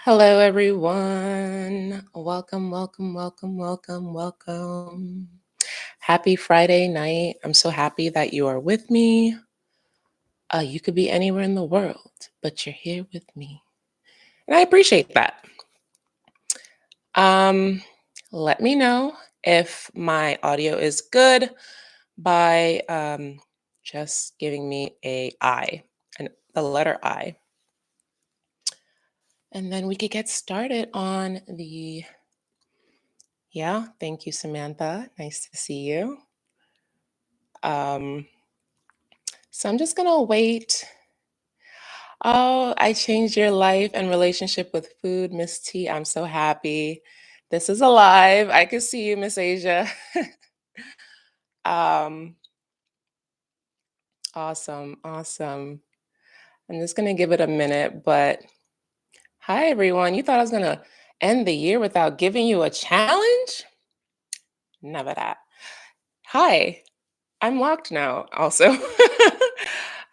Hello, everyone. Welcome, welcome, welcome, welcome, welcome. Happy Friday night. I'm so happy that you are with me. You could be anywhere in the world, but you're here with me. And I appreciate that. Um, Let me know if my audio is good by just giving me a I, and the letter I. And then we could get started on the. Yeah, thank you, Samantha. Nice to see you. Um, so I'm just gonna wait. Oh, I changed your life and relationship with food, Miss T. I'm so happy. This is alive. I can see you, Miss Asia. um, awesome, awesome. I'm just gonna give it a minute, but hi everyone. You thought I was gonna end the year without giving you a challenge? Never that. Hi, I'm locked now, also.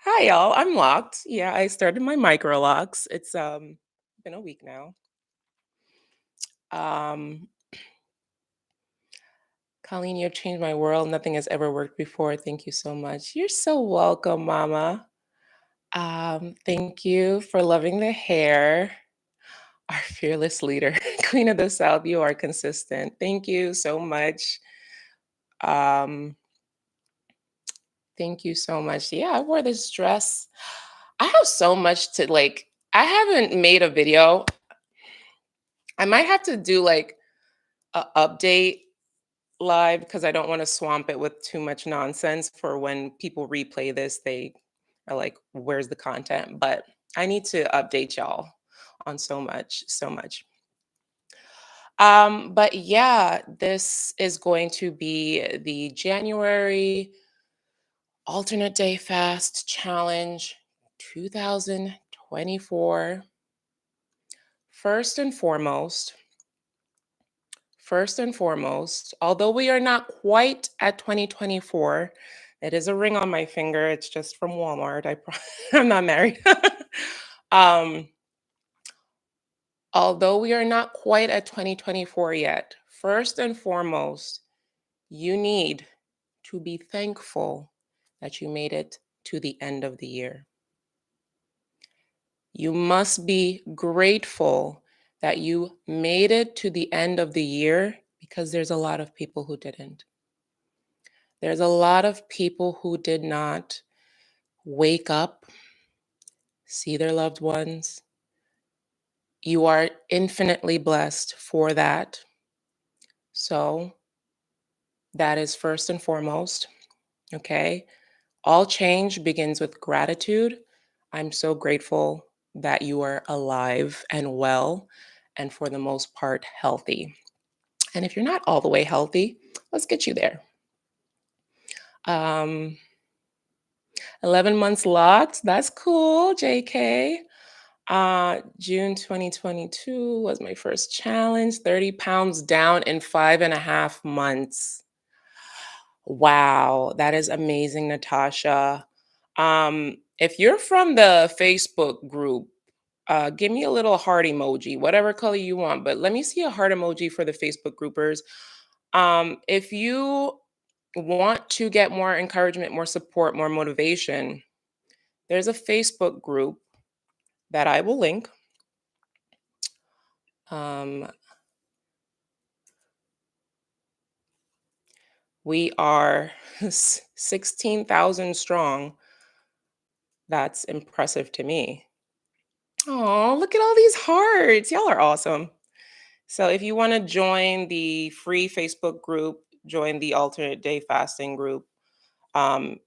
Hi, y'all. I'm locked. Yeah, I started my micro locks. It's been a week now. Um, Colleen, you've changed my world. Nothing has ever worked before. Thank you so much. You're so welcome, Mama. Thank you for loving the hair. Our fearless leader, Queen of the South. You are consistent. Thank you so much. Um, Thank you so much. Yeah, I wore this dress. I have so much to like. I haven't made a video. I might have to do like a update live because I don't want to swamp it with too much nonsense for when people replay this, they are like, where's the content? But I need to update y'all on so much, so much. But yeah, this is going to be the January alternate day fast challenge 2024. First and foremost, although we are not quite at 2024, it is a ring on my finger. It's just from Walmart. I'm not married. um, Although we are not quite at 2024 yet, first and foremost, you need to be thankful that you made it to the end of the year. You must be grateful that you made it to the end of the year because there's a lot of people who didn't. There's a lot of people who did not wake up, see their loved ones. You are infinitely blessed for that. So, that is first and foremost. Okay. All change begins with gratitude. I'm so grateful that you are alive and well, and for the most part, healthy. And if you're not all the way healthy, let's get you there. Um, 11 months locked. That's cool, JK. June 2022 was my first challenge, 30 pounds down in 5.5 months. Wow, that is amazing, Natasha. If you're from the Facebook group, give me a little heart emoji, whatever color you want, but let me see a heart emoji for the Facebook groupers. If you want to get more encouragement, more support, more motivation, there's a Facebook group that I will link. We are 16,000 strong. That's impressive to me. Oh, look at all these hearts. Y'all are awesome. So if you want to join the free Facebook group, join the alternate day fasting group.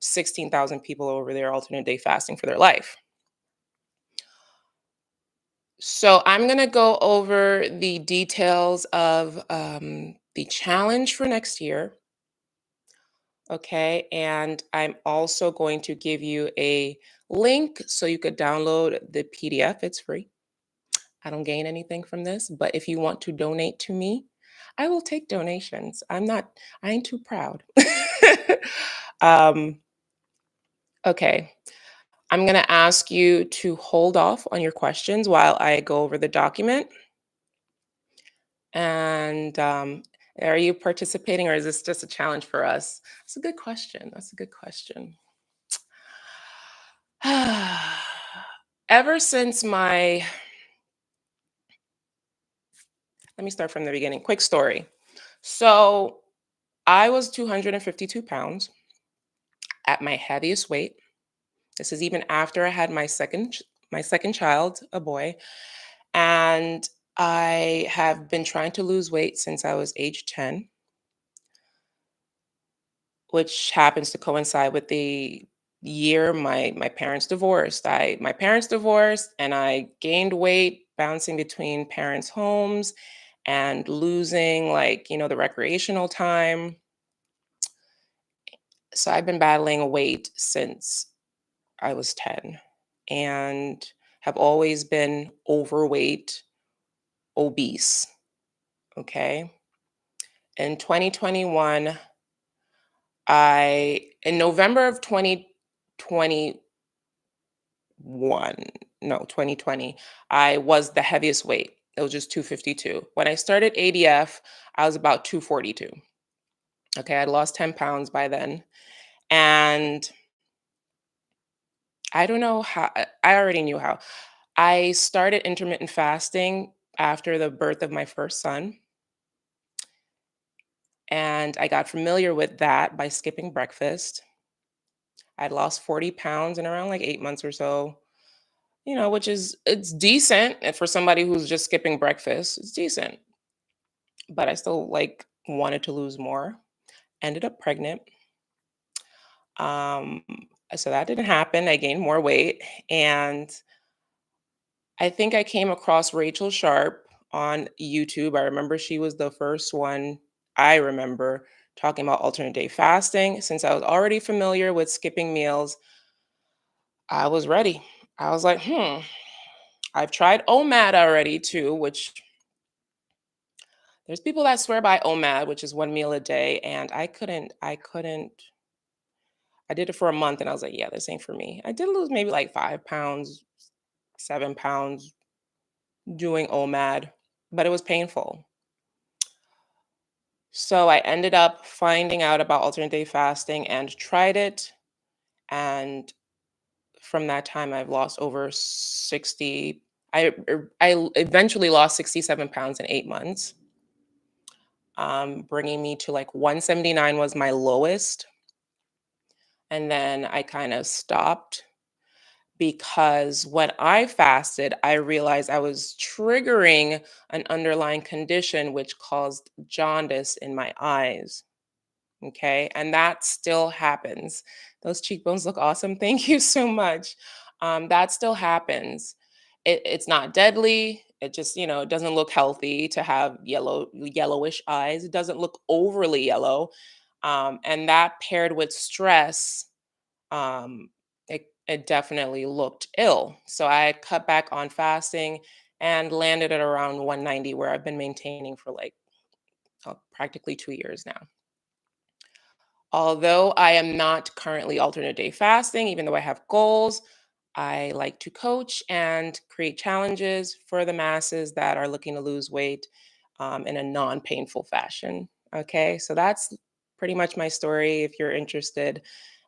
16,000 people over there alternate day fasting for their life. So I'm going to go over the details of the challenge for next year. Okay. And I'm also going to give you a link so you could download the PDF. It's free. I don't gain anything from this, but if you want to donate to me, I will take donations. I ain't too proud. um, okay. I'm going to ask you to hold off on your questions while I go over the document. And are you participating or is this just a challenge for us? That's a good question. That's a good question. Ever since let me start from the beginning. Quick story. So I was 252 pounds at my heaviest weight. This is even after I had my second child, a boy, and I have been trying to lose weight since I was age 10, which happens to coincide with the year my parents divorced. I My parents divorced and I gained weight bouncing between parents' homes and losing the recreational time. So I've been battling weight since I was 10 and have always been overweight, obese. Okay. In 2021, in November of 2021, no, 2020, I was the heaviest weight. It was just 252. When I started ADF, I was about 242. Okay. I'd lost 10 pounds by then. And I don't know how, I already knew how. I started intermittent fasting after the birth of my first son. And I got familiar with that by skipping breakfast. I'd lost 40 pounds in around like 8 months or so, which it's decent for somebody who's just skipping breakfast. It's decent. But I still wanted to lose more. Ended up pregnant. Um, so that didn't happen. I gained more weight. And I think I came across Rachel Sharp on YouTube. I remember she was the first one I remember talking about alternate day fasting. Since I was already familiar with skipping meals, I was ready. I was like, I've tried OMAD already too, which there's people that swear by OMAD, which is 1 meal a day. And I did it for a month and I was like, yeah, this ain't for me. I did lose maybe like 5 pounds, 7 pounds doing OMAD, but it was painful. So I ended up finding out about alternate day fasting and tried it. And from that time, I've lost over 60. I eventually lost 67 pounds in 8 months, bringing me to like 179 was my lowest. And then I kind of stopped because when I fasted, I realized I was triggering an underlying condition which caused jaundice in my eyes. Okay. And that still happens. Those cheekbones look awesome. Thank you so much. That still happens. It's not deadly. It just, it doesn't look healthy to have yellowish eyes. It doesn't look overly yellow. And that paired with stress, it definitely looked ill. So I cut back on fasting and landed at around 190, where I've been maintaining for practically 2 years now. Although I am not currently alternate day fasting, even though I have goals, I like to coach and create challenges for the masses that are looking to lose weight in a non painful fashion. Okay, so that's pretty much my story if you're interested.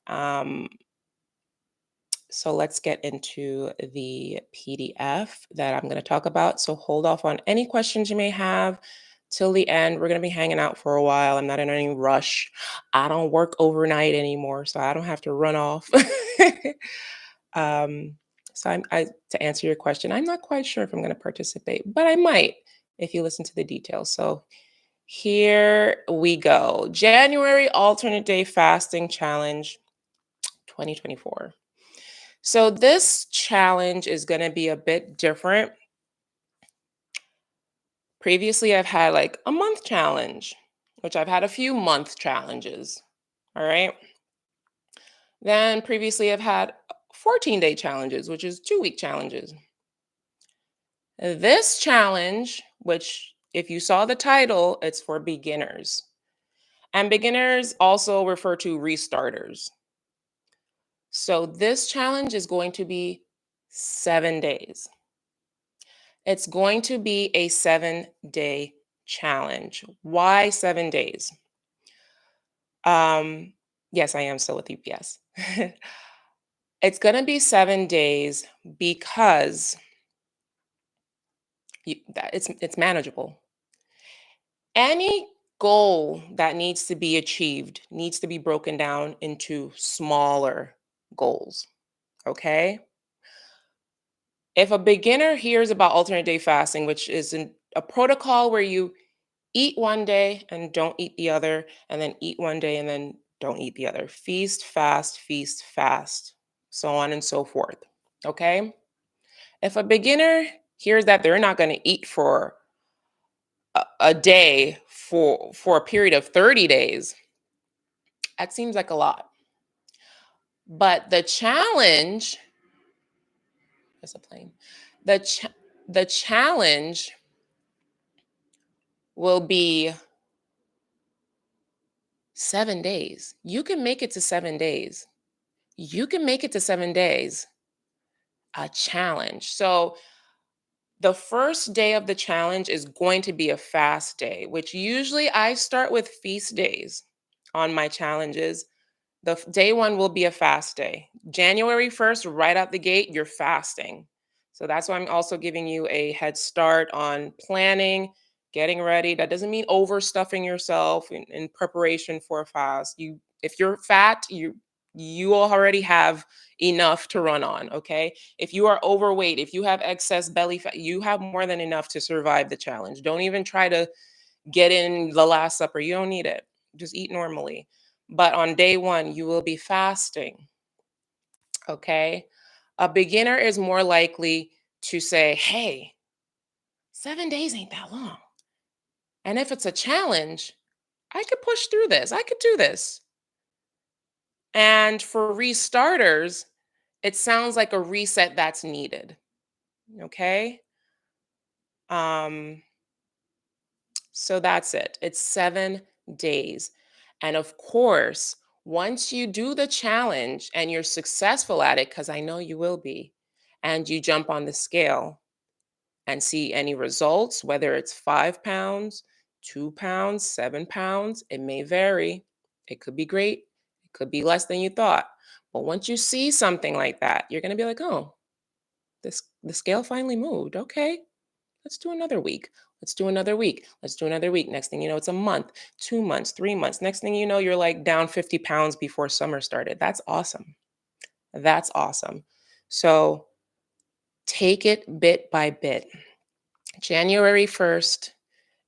Um, so let's get into the PDF that I'm going to talk about. So hold off on any questions you may have till the end. We're going to be hanging out for a while. I'm not in any rush. I don't work overnight anymore, so I don't have to run off. um, to answer your question, I'm not quite sure if I'm going to participate, but I might if you listen to the details. So here we go. January alternate day fasting challenge 2024. So this challenge is going to be a bit different. Previously, I've had like a month challenge, which I've had a few month challenges. All right. Then previously, I've had 14-day challenges, which is 2-week challenges. This challenge, which if you saw the title, it's for beginners. And beginners also refer to restarters. So this challenge is going to be 7 days. It's going to be a 7-day challenge. Why 7 days? Um, yes, I am still with UPS. It's going to be 7 days because it's manageable. Any goal that needs to be achieved needs to be broken down into smaller goals. Okay. If a beginner hears about alternate day fasting, which is a protocol where you eat one day and don't eat the other, and then eat one day and then don't eat the other, feast, fast, so on and so forth. Okay. If a beginner hears that they're not going to eat for a day for a period of 30 days, that seems like a lot. But the challenge is a plane. The the challenge will be 7 days. You can make it to 7 days. You can make it to 7 days. A challenge. So the first day of the challenge is going to be a fast day, which usually I start with feast days on my challenges. Day one will be a fast day. January 1st, right out the gate, you're fasting. So that's why I'm also giving you a head start on planning, getting ready. That doesn't mean overstuffing yourself in preparation for a fast. If you're fat, you already have enough to run on. Okay. If you are overweight, if you have excess belly fat, you have more than enough to survive the challenge. Don't even try to get in the Last Supper. You don't need it. Just eat normally. But on day one, you will be fasting. Okay. A beginner is more likely to say, hey, 7 days ain't that long. And if it's a challenge, I could push through this. I could do this. And for restarters, it sounds like a reset that's needed. Okay. Um, So that's it. It's 7 days. And of course, once you do the challenge and you're successful at it, because I know you will be, and you jump on the scale and see any results, whether it's 5 pounds, 2 pounds, 7 pounds, it may vary. It could be great. It could be less than you thought. But once you see something like that, you're going to be like, oh, the scale finally moved. Okay, let's do another week. Let's do another week. Let's do another week. Next thing you know, it's a month, 2 months, 3 months. Next thing you know, you're like down 50 pounds before summer started. That's awesome. That's awesome. So take it bit by bit. January 1st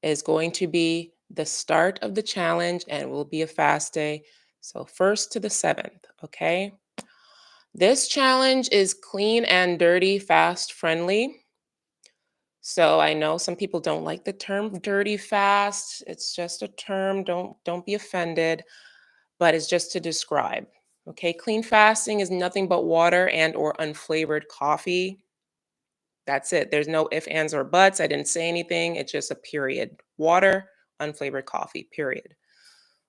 is going to be the start of the challenge and will be a fast day. So 1st to the 7th. Okay. This challenge is clean and dirty, fast friendly. So I know some people don't like the term dirty fast. It's just a term. Don't be offended, but it's just to describe. Okay, clean fasting is nothing but water and or unflavored coffee. That's it. There's no ifs, ands, or buts. I didn't say anything. It's just a period. Water, unflavored coffee, period.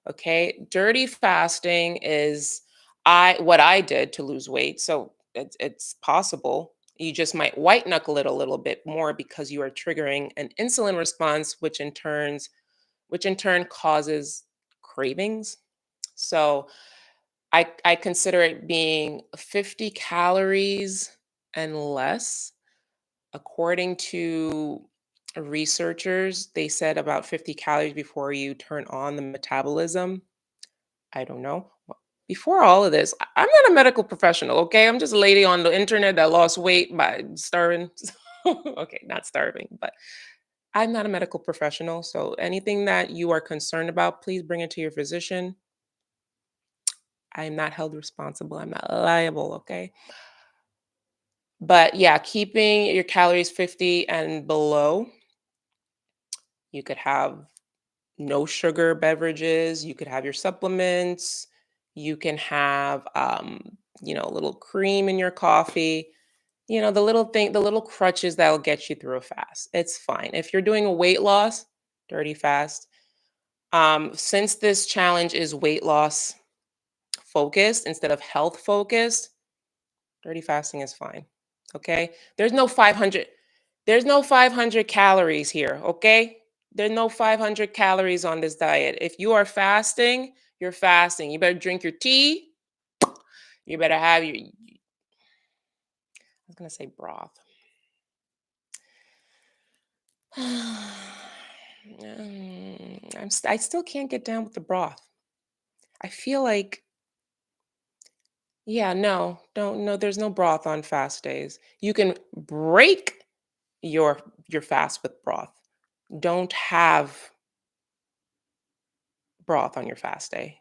Okay. Dirty fasting is I what I did to lose weight. So it's possible. You just might white knuckle it a little bit more because you are triggering an insulin response, which in turn causes cravings. So I consider it being 50 calories and less. According to researchers, they said about 50 calories before you turn on the metabolism. I don't know. Before all of this, I'm not a medical professional, okay? I'm just a lady on the internet that lost weight by starving. Okay, not starving, but I'm not a medical professional. So anything that you are concerned about, please bring it to your physician. I'm not held responsible. I'm not liable, okay? But yeah, keeping your calories 50 and below. You could have no sugar beverages, you could have your supplements, you can have a little cream in your coffee, the little crutches that'll get you through a fast. It's fine. If you're doing a weight loss, dirty fast. Since this challenge is weight loss focused instead of health focused, dirty fasting is fine. Okay? There's no 500 calories here, okay? There's no 500 calories on this diet. If you are fasting, you're fasting. You better drink your tea. You better have your I was going to say broth. I still can't get down with the broth. I feel like, yeah, no, don't, no, there's no broth on fast days. You can break your your fast with broth. Don't have broth on your fast day.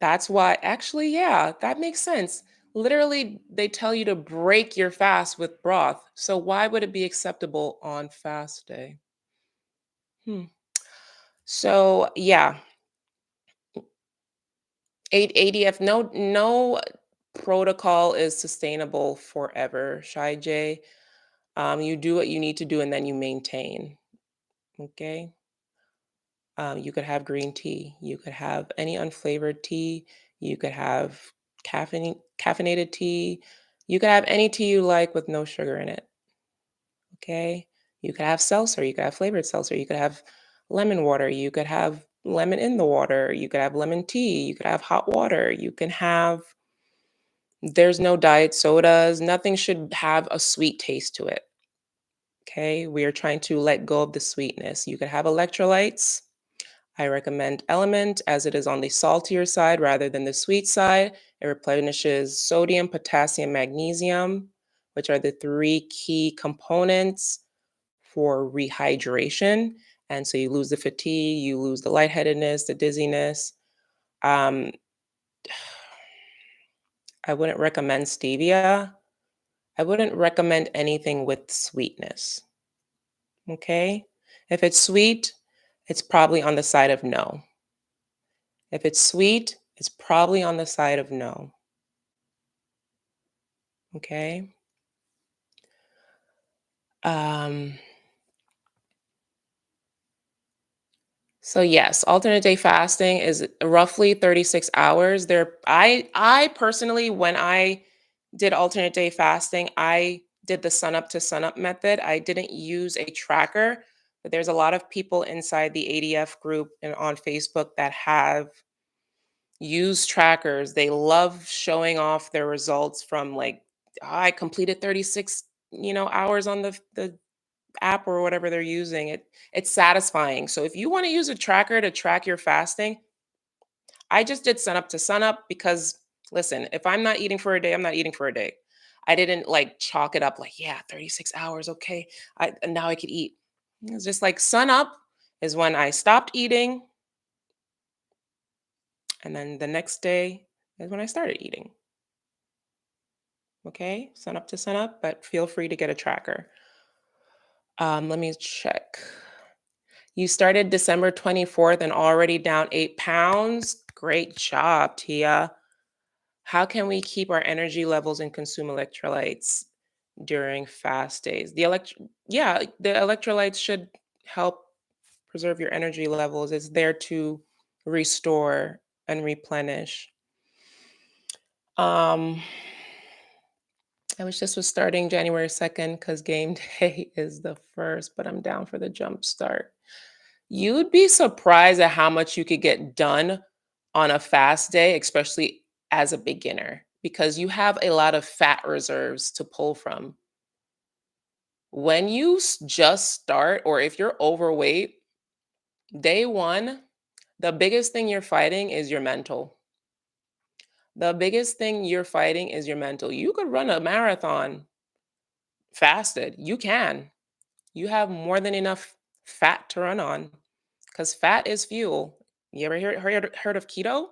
That's why, actually, yeah, that makes sense. Literally, they tell you to break your fast with broth. So why would it be acceptable on fast day? Hmm. So yeah, ADF, no protocol is sustainable forever, Shy J. You do what you need to do and then you maintain. Okay. You could have green tea. You could have any unflavored tea. You could have caffeinated tea. You could have any tea you like with no sugar in it. Okay. You could have seltzer. You could have flavored seltzer. You could have lemon water. You could have lemon in the water. You could have lemon tea. You could have hot water. You can have, there's no diet sodas. Nothing should have a sweet taste to it. Okay. We are trying to let go of the sweetness. You could have electrolytes. I recommend Element as it is on the saltier side rather than the sweet side. It replenishes sodium, potassium, magnesium, which are the three key components for rehydration. And so you lose the fatigue, you lose the lightheadedness, the dizziness. Um, I wouldn't recommend stevia. I wouldn't recommend anything with sweetness. Okay. If it's sweet, it's probably on the side of no. If it's sweet, it's probably on the side of no. Okay. Um, so yes, alternate day fasting is roughly 36 hours. I personally, when I did alternate day fasting, I did the sun up to sun up method. I didn't use a tracker, but there's a lot of people inside the ADF group and on Facebook that have used trackers. They love showing off their results from like, I completed 36, hours on the app or whatever they're using. It's satisfying. So if you want to use a tracker to track your fasting, I just did sun up to sun up because listen, if I'm not eating for a day, I'm not eating for a day. I didn't like chalk it up like, yeah, 36 hours, okay. And now I could eat. It's just like sun up is when I stopped eating and then the next day is when I started eating. Okay? Sun up to sun up, but feel free to get a tracker. Let me check. You started December 24th and already down 8 pounds. Great job, Tia. How can we keep our energy levels and consume electrolytes during fast days? Yeah, the electrolytes should help preserve your energy levels. It's there to restore and replenish. Um, I wish this was starting January 2nd because game day is the first, but I'm down for the jump start. You'd be surprised at how much you could get done on a fast day, especially as a beginner, because you have a lot of fat reserves to pull from. When you just start, or if you're overweight, day one, the biggest thing you're fighting is your mental. The biggest thing you're fighting is your mental. You could run a marathon fasted. You can. You have more than enough fat to run on because fat is fuel. You ever heard of keto?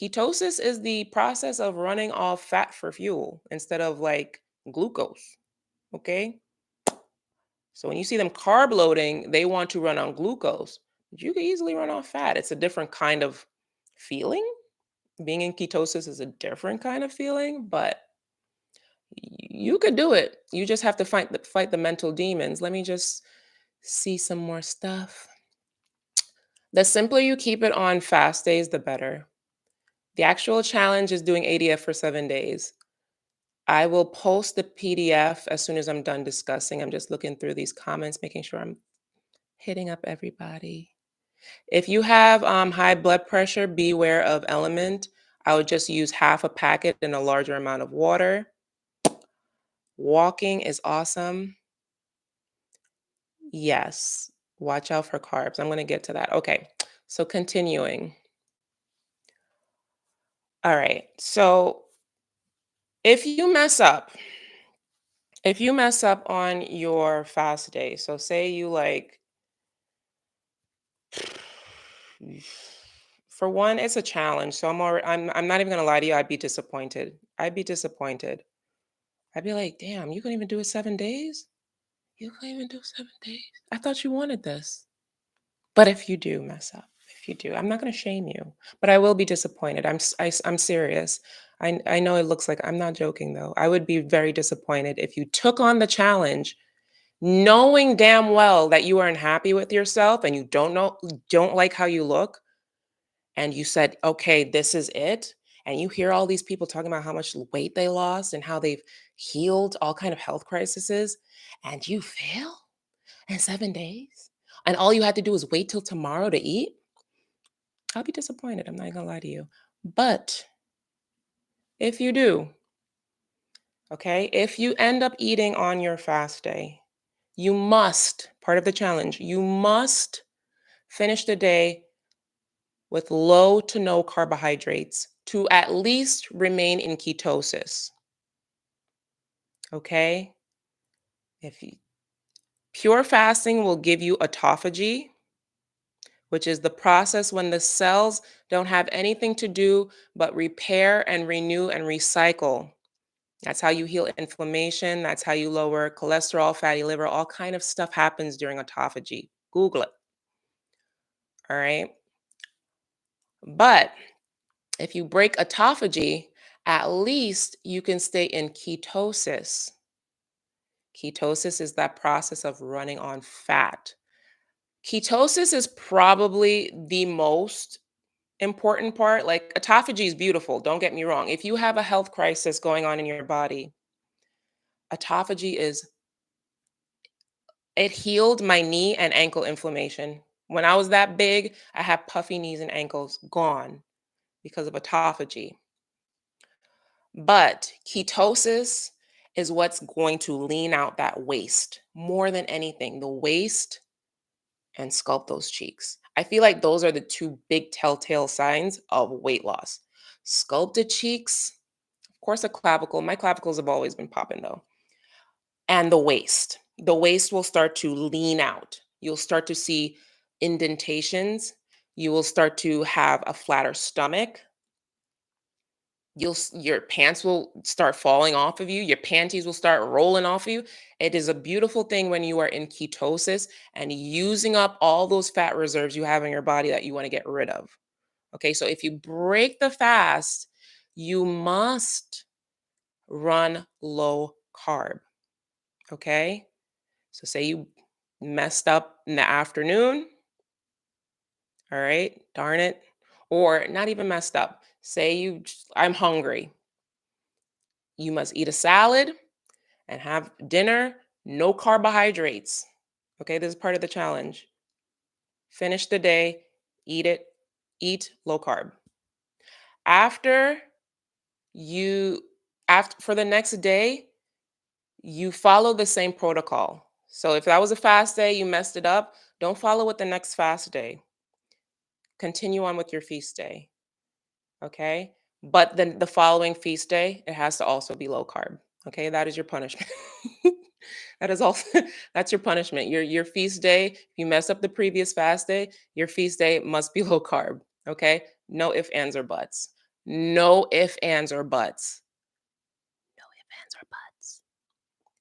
Ketosis is the process of running off fat for fuel instead of like glucose. Okay. So when you see them carb loading, they want to run on glucose, but you can easily run off fat. It's a different kind of feeling. Being in ketosis is a different kind of feeling, but you could do it. You just have to fight the mental demons. Let me just see some more stuff. The simpler you keep it on fast days, the better. The actual challenge is doing ADF for 7 days. I will post the PDF as soon as I'm done discussing. I'm just looking through these comments, making sure I'm hitting up everybody. If you have high blood pressure, beware of element. I would just use half a packet in a larger amount of water. Walking is awesome. Yes. Watch out for carbs. I'm going to get to that. Okay. So continuing. All right. So if you mess up, if you mess up on your fast day, so say you like, for one, it's a challenge. So I'm not even gonna lie to you, I'd be disappointed. I'd be disappointed. I'd be like, damn, you couldn't even do it 7 days? You couldn't even do 7 days. I thought you wanted this. But if you do mess up, if you do, I'm not gonna shame you, but I will be disappointed. I'm serious. I know it looks like I'm not joking though. I would be very disappointed if you took on the challenge knowing damn well that you aren't happy with yourself and don't like how you look, and you said, okay, this is it. And you hear all these people talking about how much weight they lost and how they've healed all kind of health crises, and you fail in 7 days, and all you had to do is wait till tomorrow to eat. I'll be disappointed. I'm not gonna lie to you. But if you do, okay, if you end up eating on your fast day, you must, part of the challenge, you must finish the day with low to no carbohydrates to at least remain in ketosis. Okay? If you, pure fasting will give you autophagy, which is the process when the cells don't have anything to do but repair and renew and recycle. That's how you heal inflammation. That's how you lower cholesterol, fatty liver, all kind of stuff happens during autophagy. Google it. All right. But if you break autophagy, at least you can stay in ketosis. Ketosis is that process of running on fat. Ketosis is probably the most important part. Like autophagy is beautiful, don't get me wrong. If you have a health crisis going on in your body, autophagy is it healed my knee and ankle inflammation. When I was that big, I had puffy knees and ankles gone because of autophagy. But ketosis is what's going to lean out that waist more than anything, the waist and sculpt those cheeks. I feel like those are the two big telltale signs of weight loss. Sculpted cheeks, of course, a clavicle. My clavicles have always been popping though. And the waist. The waist will start to lean out. You'll start to see indentations. You will start to have a flatter stomach. Your pants will start falling off of you. Your panties will start rolling off of you. It is a beautiful thing when you are in ketosis and using up all those fat reserves you have in your body that you want to get rid of. Okay, so if you break the fast, you must run low carb. Okay, so say you messed up in the afternoon. All right, darn it. Or not even messed up. Say I'm hungry. You must eat a salad and have dinner, no carbohydrates. Okay, this is part of the challenge. Finish the day, eat it, eat low carb. After you after for the next day, you follow the same protocol. So if that was a fast day, you messed it up, don't follow with the next fast day. Continue on with your feast day. Okay? But then the following feast day, it has to also be low carb. Okay? That is your punishment. That is also that's your punishment. Your feast day, if you mess up the previous fast day, your feast day must be low carb. Okay? No ifs, ands, or buts. No ifs, ands, or buts. No ifs, ands, or buts.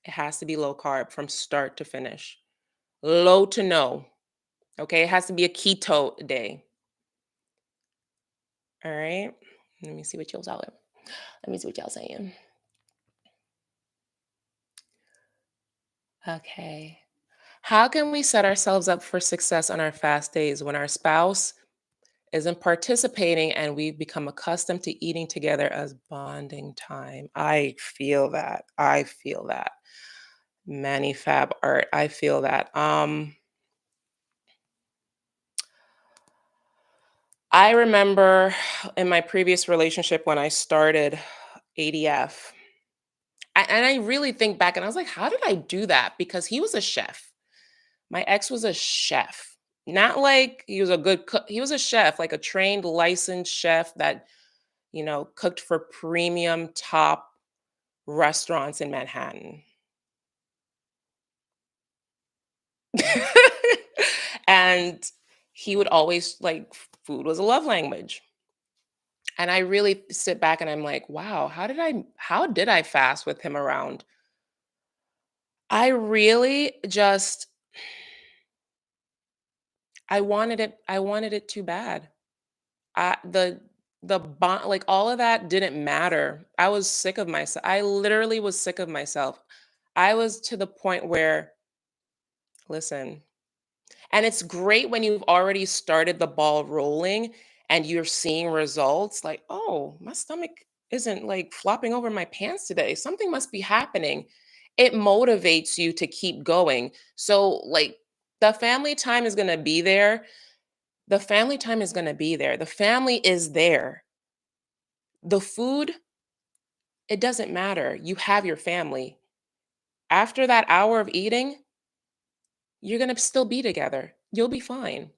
It has to be low carb from start to finish. Low to no. Okay? It has to be a keto day. All right. Let me see what y'all saying. Let me see what y'all saying. Okay. How can we set ourselves up for success on our fast days when our spouse isn't participating, and we've become accustomed to eating together as bonding time. I feel that. I feel that. Manny Fab Art. I feel that. I remember in my previous relationship when I started ADF, and I really think back and I was like, how did I do that? Because he was a chef. My ex was a chef. Not like he was a good cook. He was a chef, like a trained, licensed chef that, cooked for premium top restaurants in Manhattan. And he would always like food was a love language. And I really sit back and I'm like, wow, how did I fast with him around? I really just I wanted it too bad. I the bond, like all of that didn't matter. I was sick of myself. I literally was sick of myself. I was to the point where, listen, and it's great when you've already started the ball rolling and you're seeing results like, oh, my stomach isn't like flopping over my pants today. Something must be happening. It motivates you to keep going. So, like, the family time is going to be there. The family time is going to be there. The family is there. The food, it doesn't matter. You have your family. After that hour of eating, you're going to still be together. You'll be fine.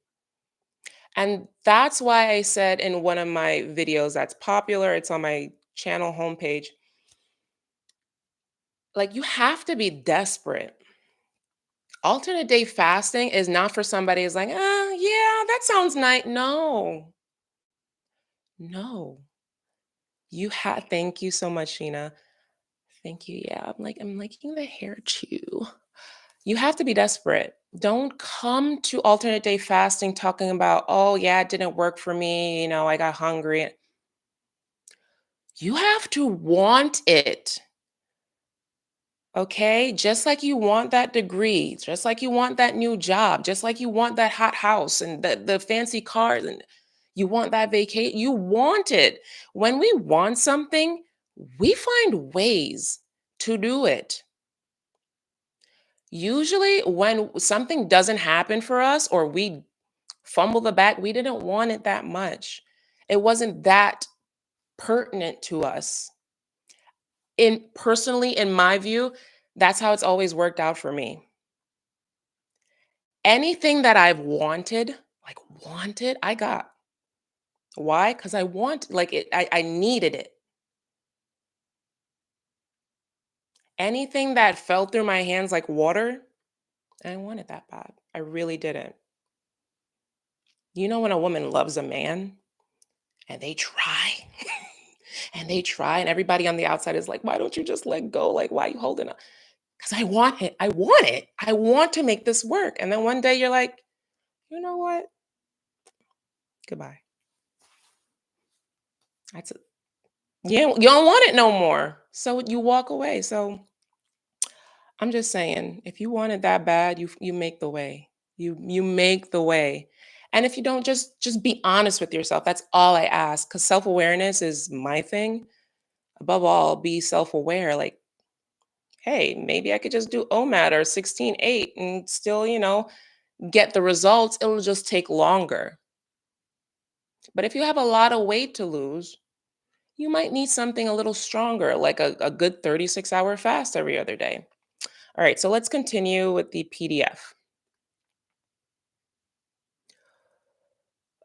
And that's why I said in one of my videos that's popular, it's on my channel homepage, like you have to be desperate. Alternate day fasting is not for somebody who's like, yeah, that sounds nice. No, no. Thank you so much, Sheena. Thank you. Yeah, I'm liking the hair too. You have to be desperate. Don't come to alternate day fasting talking about, oh, yeah, it didn't work for me. I got hungry. You have to want it. Okay? Just like you want that degree, just like you want that new job, just like you want that hot house and the fancy cars and you want that vacation, you want it. When we want something, we find ways to do it. Usually when something doesn't happen for us or we fumble the bag, we didn't want it that much. It wasn't that pertinent to us. In my view, that's how it's always worked out for me. Anything that I've wanted, like wanted, I got. Why? Because I want like it, I needed it. Anything that fell through my hands like water, I didn't want it that bad. I really didn't. When a woman loves a man and they try and they try, and everybody on the outside is like, why don't you just let go? Like, why are you holding on? Because I want it. I want it. I want to make this work. And then one day you're like, you know what? Goodbye. That's it. You don't want it no more. So you walk away. So I'm just saying, if you want it that bad, you make the way. You make the way. And if you don't, just be honest with yourself. That's all I ask. Because self-awareness is my thing. Above all, be self-aware. Like, hey, maybe I could just do OMAD or 16-8 and still, get the results. It'll just take longer. But if you have a lot of weight to lose, you might need something a little stronger, like a good 36-hour fast every other day. All right, so let's continue with the PDF.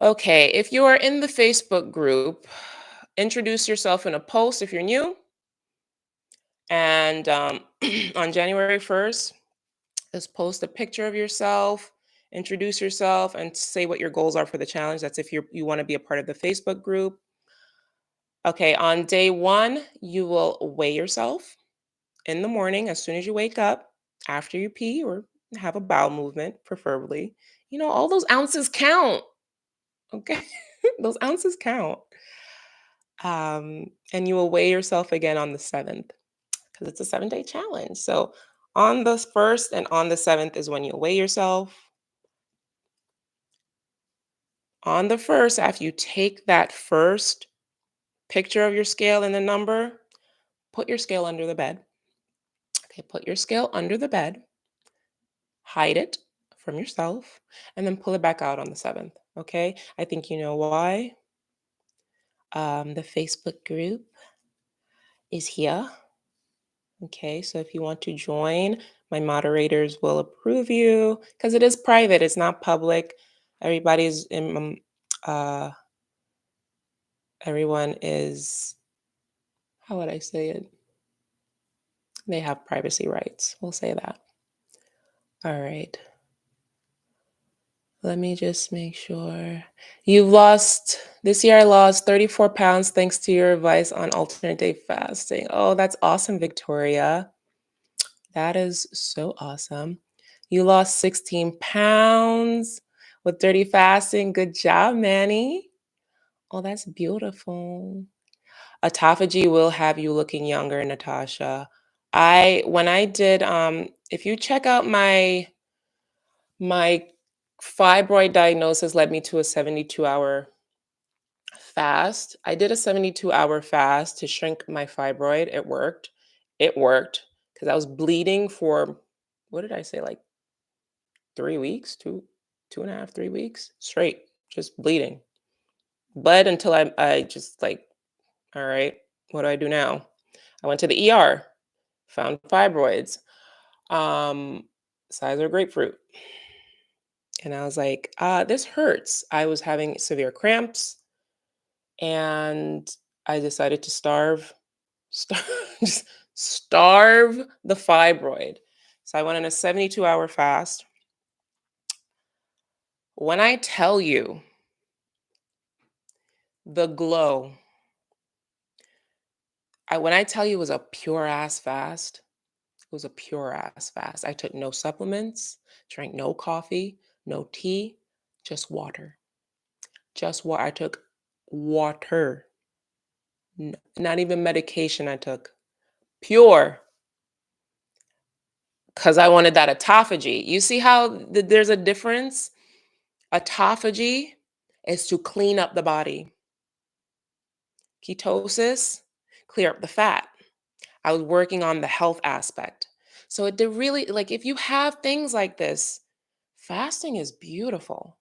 Okay, if you are in the Facebook group, introduce yourself in a post if you're new. And on January 1st, just post a picture of yourself, introduce yourself, and say what your goals are for the challenge. That's if you want to be a part of the Facebook group. Okay, on day one, you will weigh yourself in the morning as soon as you wake up, after you pee or have a bowel movement, preferably. All those ounces count. Okay. Those ounces count. And you will weigh yourself again on the 7th because it's a 7-day challenge. So on the 1st and on the 7th is when you weigh yourself. On the first, after you take that first picture of your scale and the number, put your scale under the bed. Okay, put your scale under the bed, hide it from yourself, and then pull it back out on the seventh. Okay, I think you know why. The Facebook group is here. Okay, so if you want to join, my moderators will approve you because it is private, it's not public. Everybody's in, uh, everyone is, how would I say it? They have privacy rights. We'll say that. All right. Let me just make sure. You've lost, this year I lost 34 pounds thanks to your advice on alternate day fasting. Oh, that's awesome, Victoria. That is so awesome. You lost 16 pounds with dirty fasting. Good job, Manny. Oh, that's beautiful. Autophagy will have you looking younger, Natasha. When I did if you check out my fibroid diagnosis led me to a 72-hour fast. I did a 72-hour fast to shrink my fibroid. It worked. It worked because I was bleeding for, what did I say, like 3 weeks, 2.5, 3 weeks straight, just bleeding. Bled until I just like, all right, what do I do now? I went to the ER, found fibroids, size of a grapefruit. And I was like, this hurts. I was having severe cramps and I decided to starve, just starve the fibroid. So I went on a 72-hour fast. When I tell you the glow, when I tell you it was a pure ass fast, it was a pure ass fast. I took no supplements, drank no coffee, no tea, just water. Just water. I took water. Not even medication I took. Pure. Because I wanted that autophagy. You see how there's a difference? Autophagy is to clean up the body. Ketosis, clear up the fat. I was working on the health aspect. So it did really, like, if you have things like this, fasting is beautiful.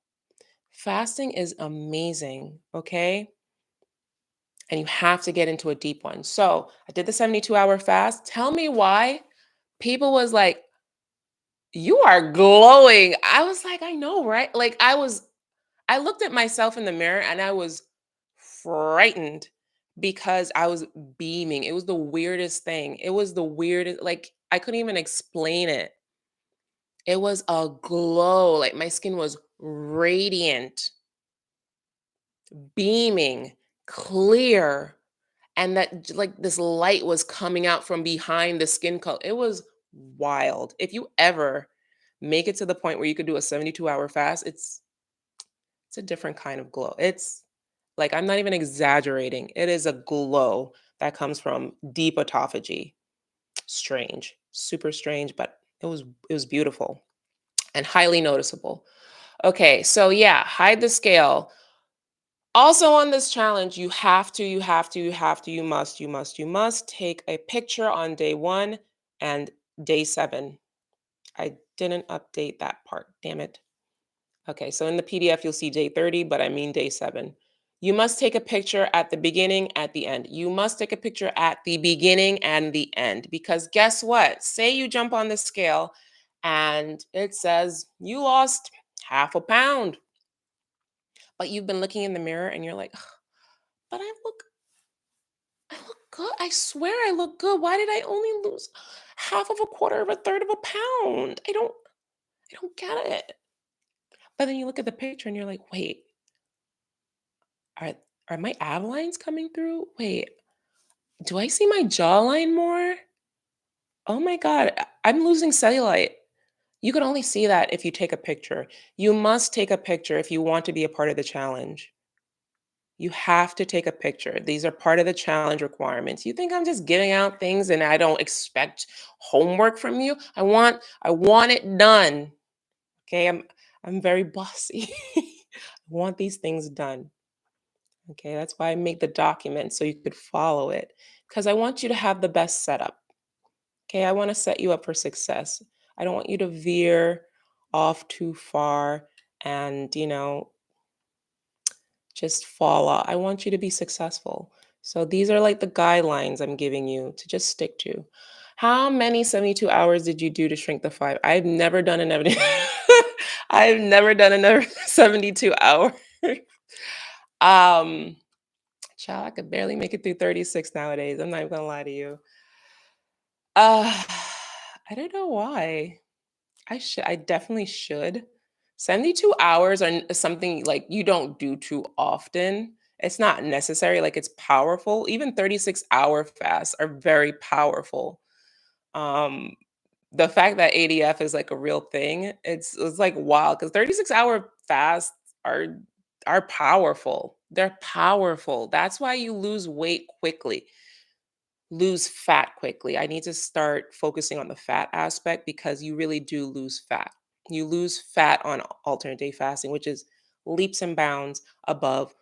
Fasting is amazing, okay? And you have to get into a deep one. So I did the 72-hour fast. Tell me why people was like, you are glowing. I was like, I know, right? Like I looked at myself in the mirror and I was frightened because I was beaming. It was the weirdest thing. It was the weirdest, like I couldn't even explain it. It was a glow. Like my skin was radiant, beaming, clear, and that like this light was coming out from behind the skin color. It was wild. If you ever make it to the point where you could do a 72-hour fast, it's a different kind of glow. It's like I'm not even exaggerating. It is a glow that comes from deep autophagy. Strange, super strange, but it was beautiful and highly noticeable. Okay, so yeah, hide the scale. Also on this challenge, you must take a picture on day 1 and day 7. I didn't update that part, damn it. Okay, so in the PDF, you'll see day 30, but I mean day 7. You must take a picture at the beginning, at the end. You must take a picture at the beginning and the end because guess what? Say you jump on the scale and it says you lost half a pound, but you've been looking in the mirror and you're like, "Ugh, but I look good. I swear I look good. Why did I only lose half of a quarter of a third of a pound? I don't get it." But then you look at the picture and you're like, wait, are are my ab lines coming through? Wait, do I see my jawline more? Oh my God, I'm losing cellulite. You can only see that if you take a picture. You must take a picture if you want to be a part of the challenge. You have to take a picture. These are part of the challenge requirements. You think I'm just giving out things and I don't expect homework from you? I want it done. Okay? I'm very bossy. want these things done. Okay, that's why I make the document so you could follow it because I want you to have the best setup. Okay, I want to set you up for success. I don't want you to veer off too far and, just fall off. I want you to be successful. So these are like the guidelines I'm giving you to just stick to. How many 72 hours did you do to shrink the five? I've never done an I've never done another 72 hours. Um, Child, I could barely make it through 36 nowadays. I'm not even gonna lie to you. Uh, I don't know why. I definitely should. 72 hours are something like you don't do too often. It's not necessary, like it's powerful. Even 36-hour fasts are very powerful. Um, the fact that ADF is like a real thing, it's like wow, because 36-hour fasts are are powerful. They're powerful. That's why you lose weight quickly, lose fat quickly. I need to start focusing on the fat aspect because you really do lose fat. You lose fat on alternate day fasting, which is leaps and bounds above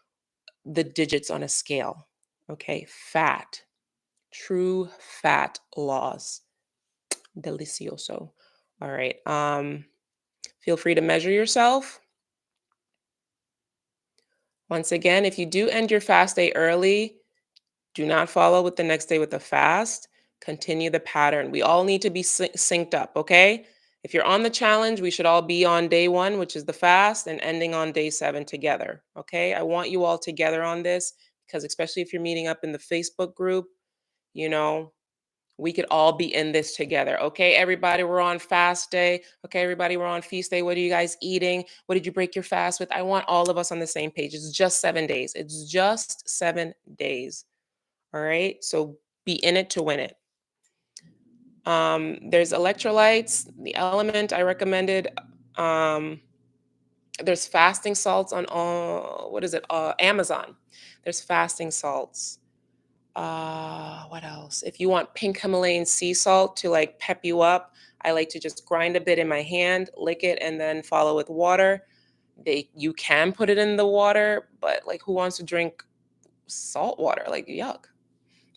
the digits on a scale. Okay, fat, true fat loss. Delicioso. All right. Feel free to measure yourself. Once again, if you do end your fast day early, do not follow with the next day with a fast. Continue the pattern. We all need to be synced up, okay? If you're on the challenge, we should all be on day one, which is the fast, and ending on day 7 together, okay? I want you all together on this because, especially if you're meeting up in the Facebook group, you know, we could all be in this together. Okay, everybody, we're on fast day. Okay, everybody, we're on feast day. What are you guys eating? What did you break your fast with? I want all of us on the same page. It's just 7 days. It's just 7 days. All right. So be in it to win it. There's electrolytes, the element I recommended. Um, there's fasting salts on all, what is it? Amazon. There's fasting salts. What else? If you want pink Himalayan sea salt to like pep you up, I like to just grind a bit in my hand, lick it, and then follow with water. You can put it in the water, but like who wants to drink salt water? Like yuck.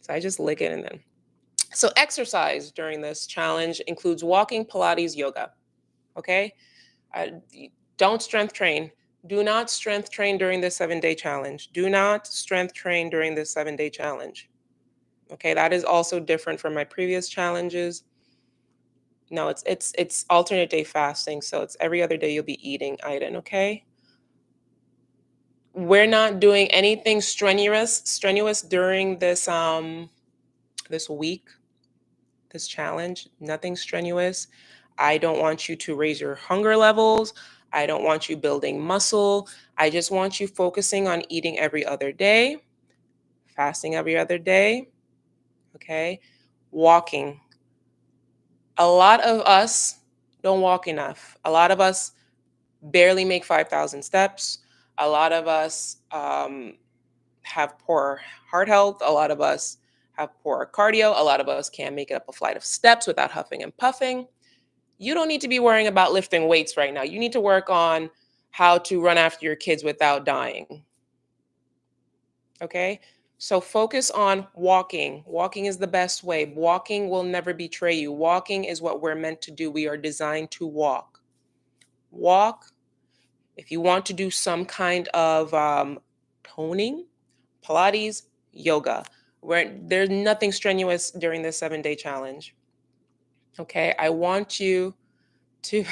So I just lick it and then. So exercise during this challenge includes walking, Pilates, yoga. Okay. Don't strength train. Do not strength train during this 7 day challenge. Do not strength train during this 7 day challenge. Okay, that is also different from my previous challenges. No, it's alternate day fasting, so it's every other day you'll be eating item, okay? We're not doing anything strenuous during this week, this challenge. Nothing strenuous. I don't want you to raise your hunger levels. I don't want you building muscle. I just want you focusing on eating every other day, fasting every other day, okay? Walking. A lot of us don't walk enough. A lot of us barely make 5,000 steps. A lot of us have poor heart health. A lot of us have poor cardio. A lot of us can't make it up a flight of steps without huffing and puffing. You don't need to be worrying about lifting weights right now. You need to work on how to run after your kids without dying. Okay? So focus on walking. Walking is the best way. Walking will never betray you. Walking is what we're meant to do. We are designed to walk. Walk. If you want to do some kind of toning, Pilates, yoga, where there's nothing strenuous during this 7 day challenge. Okay. I want you to,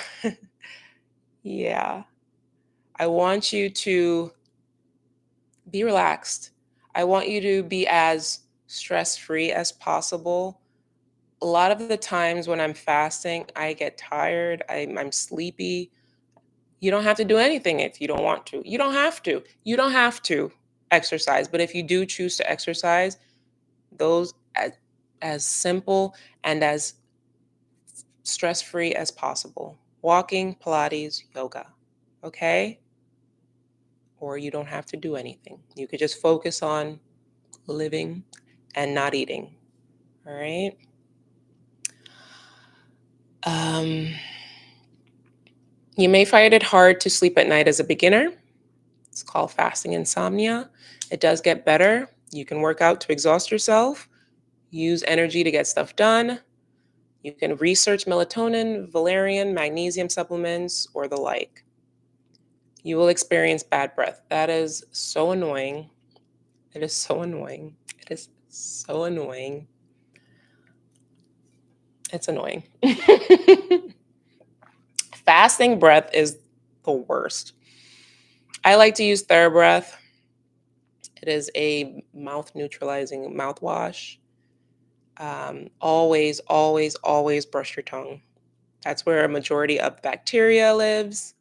yeah, I want you to be relaxed. I want you to be as stress free as possible. A lot of the times when I'm fasting, I get tired, I'm sleepy. You don't have to do anything if you don't want to. You don't have to. You don't have to exercise. But if you do choose to exercise, those as simple and as stress free as possible. Walking, Pilates, yoga. Okay? Or you don't have to do anything. You could just focus on living and not eating. All right? Um, you may find it hard to sleep at night as a beginner. It's called fasting insomnia. It does get better. You can work out to exhaust yourself, use energy to get stuff done. You can research melatonin, valerian, magnesium supplements, or the like. You will experience bad breath. That is so annoying. It is so annoying. It is so annoying. It's annoying. Fasting breath is the worst. I like to use TheraBreath. It is a mouth neutralizing mouthwash. Always, always, always brush your tongue. That's where a majority of bacteria lives.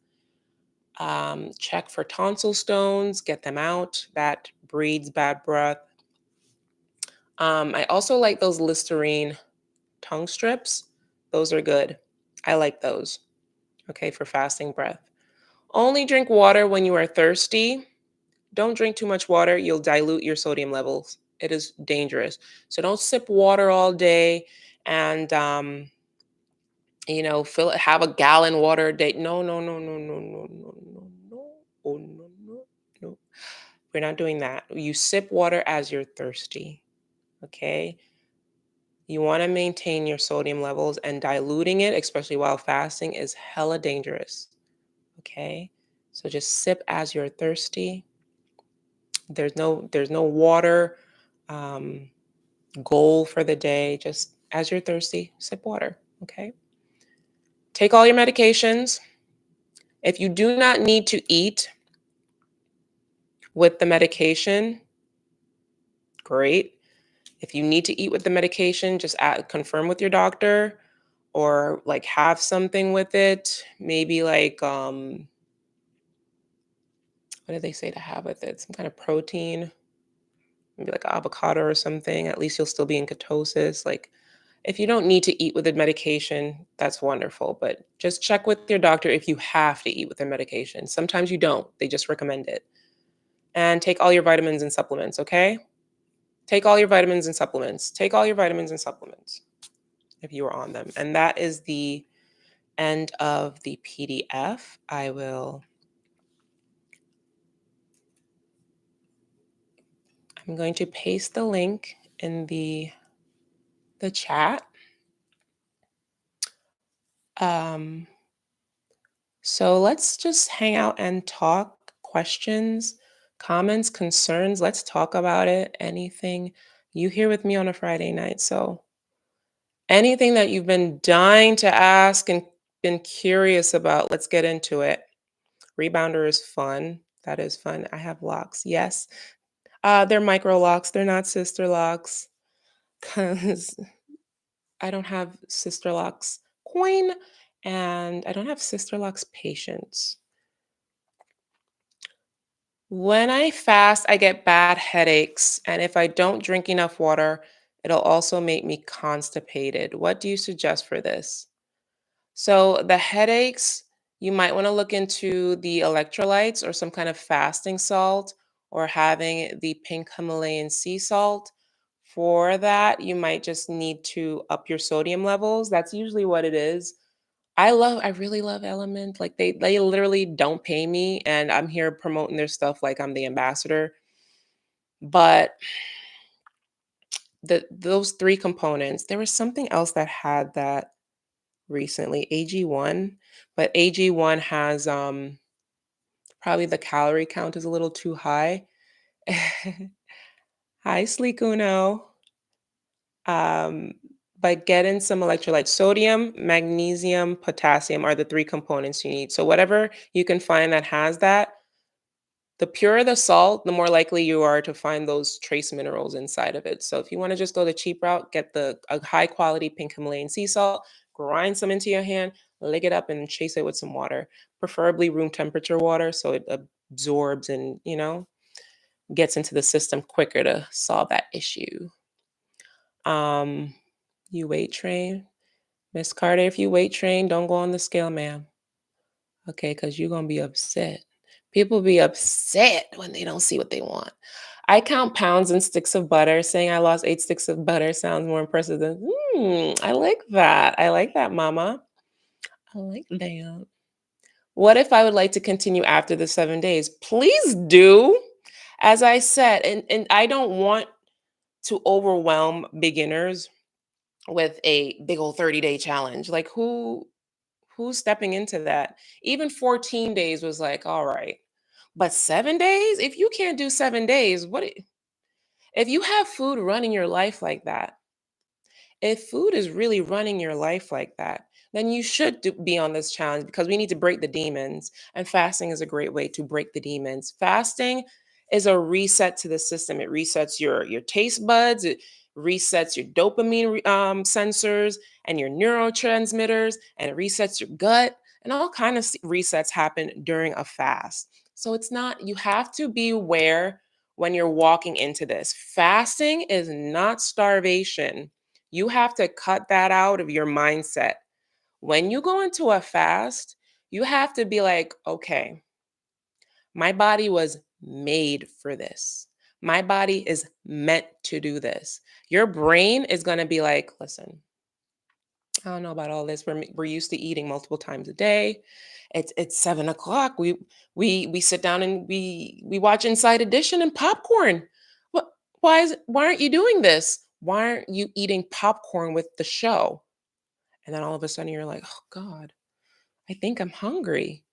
Check for tonsil stones, get them out. That breeds bad breath. I also like those Listerine tongue strips. Those are good. I like those. Okay, for fasting breath. Only drink water when you are thirsty. Don't drink too much water. You'll dilute your sodium levels. It is dangerous. So don't sip water all day and have a gallon water a day. No, no, no, no, no, no, no, no, no. Oh, no, no, no. We're not doing that. You sip water as you're thirsty. Okay. You want to maintain your sodium levels, and diluting it, especially while fasting, is hella dangerous. Okay. So just sip as you're thirsty. There's no water um, goal for the day. Just as you're thirsty, sip water. Okay. Take all your medications. If you do not need to eat with the medication, great. If you need to eat with the medication, just confirm with your doctor or like have something with it. Maybe like what do they say to have with it? Some kind of protein, maybe like avocado or something. At least you'll still be in ketosis. Like if you don't need to eat with the medication, that's wonderful. But just check with your doctor if you have to eat with the medication. Sometimes you don't. They just recommend it. And take all your vitamins and supplements, okay? Take all your vitamins and supplements. Take all your vitamins and supplements if you are on them. And that is the end of the PDF. I'm going to paste the link in the chat. So let's just hang out and talk. Questions, comments, concerns. Let's talk about it. Anything you hear with me on a Friday night. So anything that you've been dying to ask and been curious about, let's get into it. Rebounder is fun. That is fun. I have locks. Yes. They're micro locks. They're not sister locks. Because I don't have sister locks coin and I don't have sister locks patience. When I fast, I get bad headaches. And if I don't drink enough water, it'll also make me constipated. What do you suggest for this? So, the headaches, you might want to look into the electrolytes or some kind of fasting salt or having the pink Himalayan sea salt. For that, you might just need to up your sodium levels. That's usually what it is. I really love Element. Like they literally don't pay me and I'm here promoting their stuff like I'm the ambassador. But those three components, there was something else that had that recently, AG1, but AG1 has probably the calorie count is a little too high. Hi, Sleek Uno. Um, but get in some electrolytes. Sodium, magnesium, potassium are the three components you need. So whatever you can find that has that, the purer the salt, the more likely you are to find those trace minerals inside of it. So if you want to just go the cheap route, get a high quality pink Himalayan sea salt, grind some into your hand, lick it up and chase it with some water, preferably room temperature water so it absorbs and, gets into the system quicker to solve that issue. Um, you weight train. Miss Carter, if you weight train, don't go on the scale, ma'am. Okay, because you're gonna be upset. People be upset when they don't see what they want. I count pounds and sticks of butter. Saying I lost 8 sticks of butter sounds more impressive than, I like that. I like that, mama. I like that. What if I would like to continue after the 7 days? Please do. As I said, and I don't want to overwhelm beginners with a big old 30-day challenge. Like who's stepping into that? Even 14 days was like, all right. But 7 days? If you can't do 7 days, if you have food running your life like that, if food is really running your life like that, then you should be on this challenge because we need to break the demons. And fasting is a great way to break the demons. Fasting is a reset to the system. It resets your taste buds. It resets your dopamine sensors and your neurotransmitters, and it resets your gut. And all kind of resets happen during a fast. So it's not. You have to be aware when you're walking into this. Fasting is not starvation. You have to cut that out of your mindset. When you go into a fast, you have to be like, okay, my body was made for this. My body is meant to do this. Your brain is going to be like, listen, I don't know about all this. We're used to eating multiple times a day. It's 7 o'clock. We sit down and we watch Inside Edition and popcorn. What why aren't you doing this? Why aren't you eating popcorn with the show? And then all of a sudden you're like, oh God, I think I'm hungry.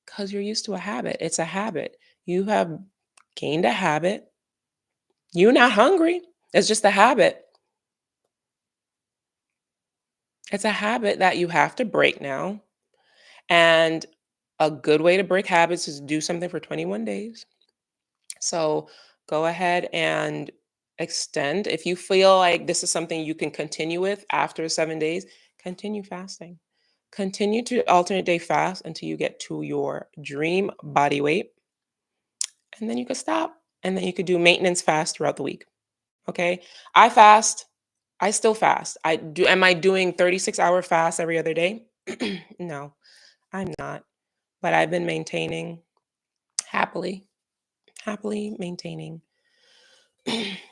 Because you're used to a habit. It's a habit. You have gained a habit. You're not hungry. It's just a habit. It's a habit that you have to break now. And a good way to break habits is do something for 21 days. So go ahead and extend. If you feel like this is something you can continue with after 7 days, continue fasting. Continue to alternate day fast until you get to your dream body weight. And then you could stop. And then you could do maintenance fast throughout the week. Okay. I fast. I still fast. I do. Am I doing 36-hour fast every other day? No, I'm not. But I've been maintaining happily, happily maintaining.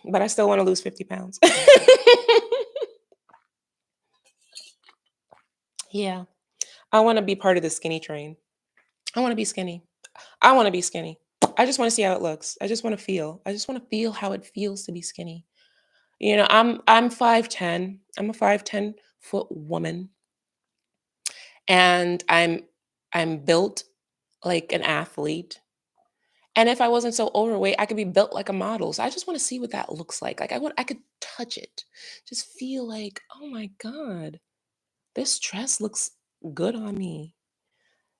But I still want to lose 50 pounds. Yeah. I want to be part of the skinny train. I want to be skinny. I want to be skinny. I just want to see how it looks. I just want to feel. I just want to feel how it feels to be skinny. I'm 5'10". I'm a 5'10" woman, and I'm built like an athlete. And if I wasn't so overweight, I could be built like a model. So I just want to see what that looks like. Like I could touch it. Just feel like, oh my God, this dress looks good on me.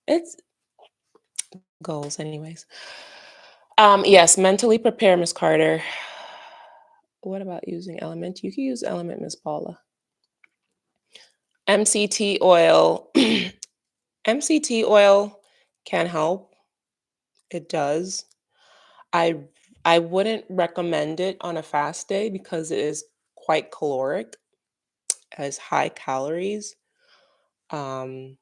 It's goals, anyways. Yes, mentally prepare, Miss Carter. What about using Element? You can use Element, Miss Paula. MCT oil. MCT oil can help. It does. I I wouldn't recommend it on a fast day because it is quite caloric, has high calories. Um,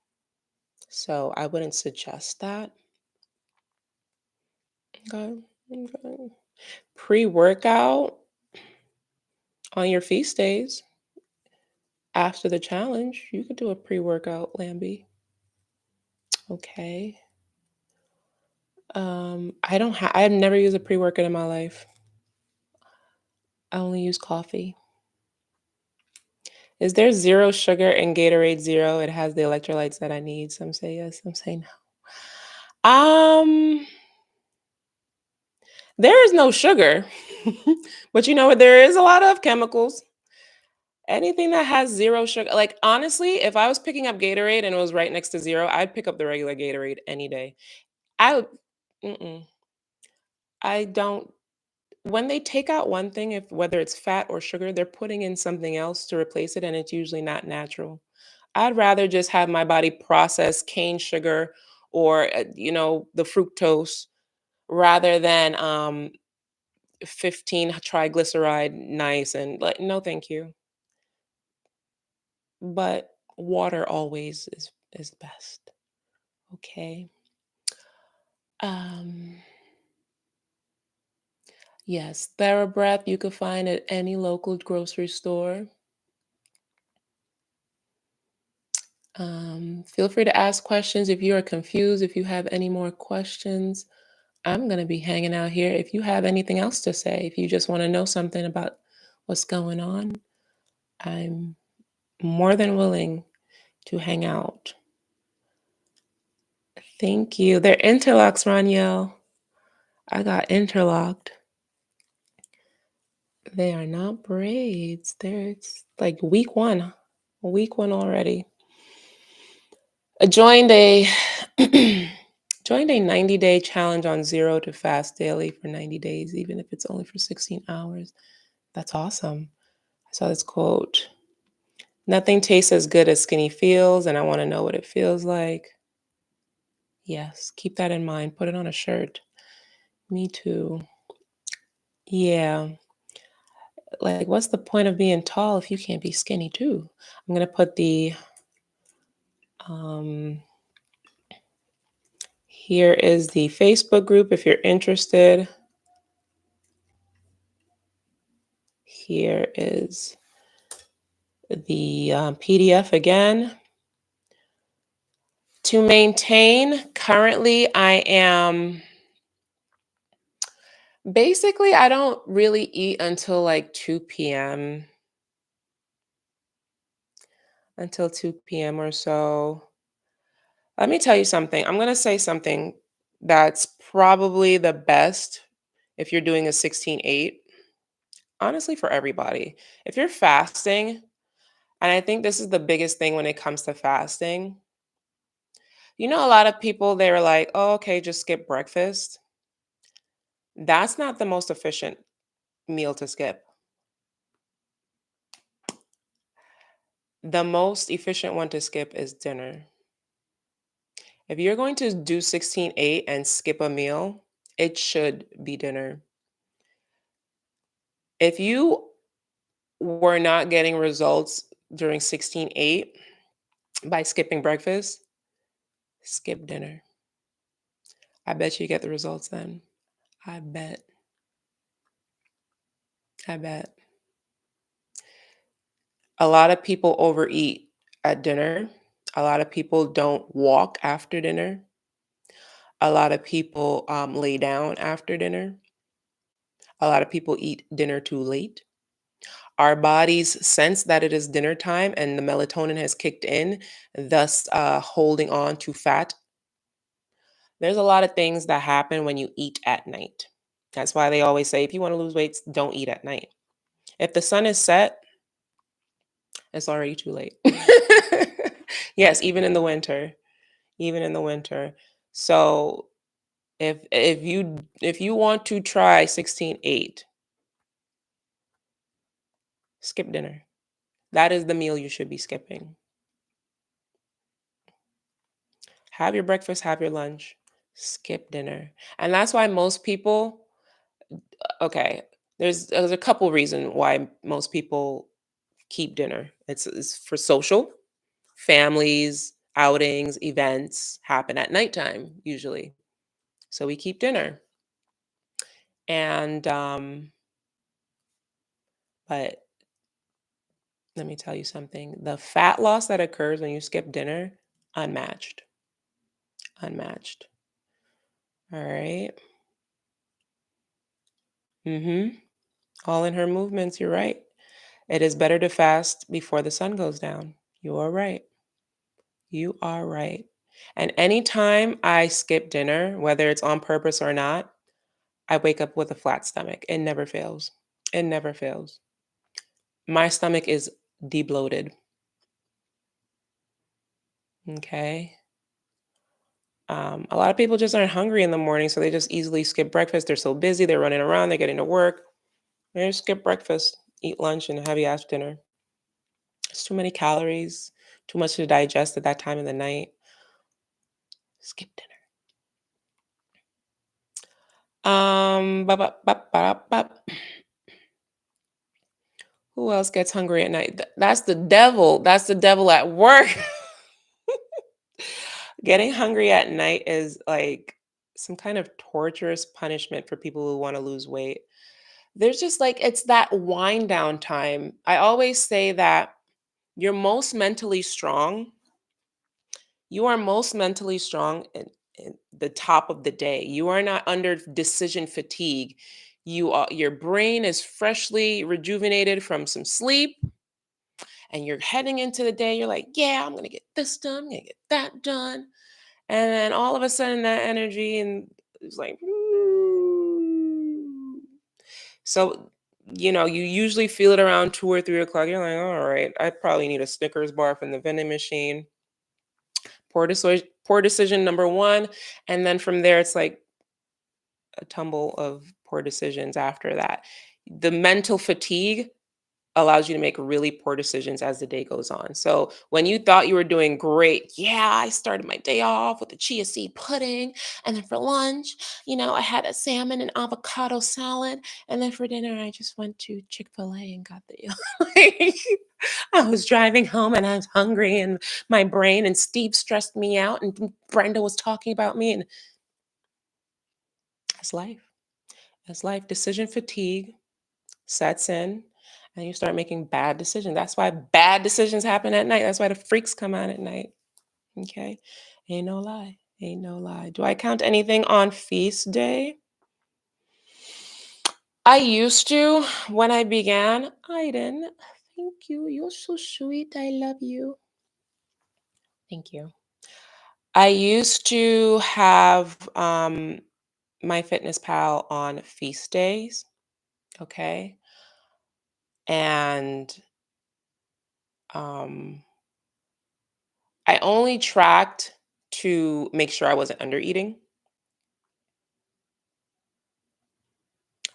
so I wouldn't suggest that. Okay. Okay. Pre-workout on your feast days after the challenge, you could do a pre-workout, Lambie. Okay. I've never used a pre-workout in my life. I only use coffee. Is there zero sugar in Gatorade Zero? It has the electrolytes that I need. Some say yes, some say no. There is no sugar, but you know what? There is a lot of chemicals. Anything that has zero sugar, like honestly, if I was picking up Gatorade and it was right next to zero, I'd pick up the regular Gatorade any day. I would, mm-mm, I don't. When they take out one thing, if whether it's fat or sugar, they're putting in something else to replace it, and it's usually not natural. I'd rather just have my body process cane sugar or the fructose rather than 15 triglyceride nice and like no thank you. But water always is best. Okay. Um yes, TheraBreath you can find at any local grocery store. Feel free to ask questions if you are confused, if you have any more questions. I'm going to be hanging out here. If you have anything else to say, if you just want to know something about what's going on, I'm more than willing to hang out. Thank you. They're interlocks, Raniel. I got interlocked. They are not braids. It's like week one already. I joined a joined a 90-day challenge on zero to fast daily for 90 days, even if it's only for 16 hours. That's awesome. I saw this quote. Nothing tastes as good as skinny feels, and I want to know what it feels like. Yes, keep that in mind. Put it on a shirt. Me too. Yeah. Like, what's the point of being tall if you can't be skinny too? I'm going to put the, um, here is the Facebook group if you're interested. Here is the PDF again. To maintain, currently I am basically, I don't really eat until like 2 p.m. Until 2 p.m. or so. Let me tell you something. I'm going to say something that's probably the best if you're doing a 16/8. Honestly, for everybody. If you're fasting, and I think this is the biggest thing when it comes to fasting, a lot of people, they were like, oh, okay, just skip breakfast. That's not the most efficient meal to skip. The most efficient one to skip is dinner. If you're going to do 16/8 and skip a meal, it should be dinner. If you were not getting results during 16/8 by skipping breakfast, skip dinner. I bet you get the results then. I bet. I bet. A lot of people overeat at dinner. A lot of people don't walk after dinner. A lot of people lay down after dinner. A lot of people eat dinner too late. Our bodies sense that it is dinner time and the melatonin has kicked in, thus holding on to fat. There's a lot of things that happen when you eat at night. That's why they always say if you want to lose weight, don't eat at night. If the sun is set, it's already too late. Yes, even in the winter, even in the winter. So if you want to try 16/8, skip dinner. That is the meal you should be skipping. Have your breakfast, have your lunch, skip dinner. And that's why most people, okay, there's a couple reasons why most people keep dinner. It's for social, families, outings, events happen at nighttime usually. So we keep dinner. And but let me tell you something. The fat loss that occurs when you skip dinner, unmatched. Unmatched. All right. Mm-hmm. All in her movements, you're right. It is better to fast before the sun goes down. You are right. You are right. And anytime I skip dinner, whether it's on purpose or not, I wake up with a flat stomach. It never fails. It never fails. My stomach is debloated. Okay. A lot of people just aren't hungry in the morning, so they just easily skip breakfast. They're so busy, they're running around, they're getting to work. They just skip breakfast, eat lunch, and a heavy ass dinner. It's too many calories, too much to digest at that time of the night. Skip dinner. Bop. Who else gets hungry at night? That's the devil. That's the devil at work. Getting hungry at night is like some kind of torturous punishment for people who want to lose weight. There's just like, it's that wind down time. I always say that you're most mentally strong You are most mentally strong in the top of the day. You are not under decision fatigue. Your brain is freshly rejuvenated from some sleep, and you're heading into the day. You're like, yeah, I'm gonna get this done, I'm gonna get that done. And then all of a sudden that energy and it's like so you usually feel it around 2 or 3 o'clock. You're like, all right, I probably need a Snickers bar from the vending machine. Poor decision number one. And then from there it's like a tumble of poor decisions after that. The mental fatigue allows you to make really poor decisions as the day goes on. So when you thought you were doing great, yeah, I started my day off with a chia seed pudding. And then for lunch, I had a salmon and avocado salad. And then for dinner, I just went to Chick-fil-A and got the like, I was driving home and I was hungry and my brain and Steve stressed me out and Brenda was talking about me and that's life. That's life. Decision fatigue sets in and you start making bad decisions. That's why bad decisions happen at night. That's why the freaks come out at night. Okay. Ain't no lie. Ain't no lie. Do I count anything on feast day? I used to when I began. I didn't. Thank you. You're so sweet. I love you. Thank you. I used to have my Fitness Pal on feast days. Okay. And um I only tracked to make sure I wasn't under eating.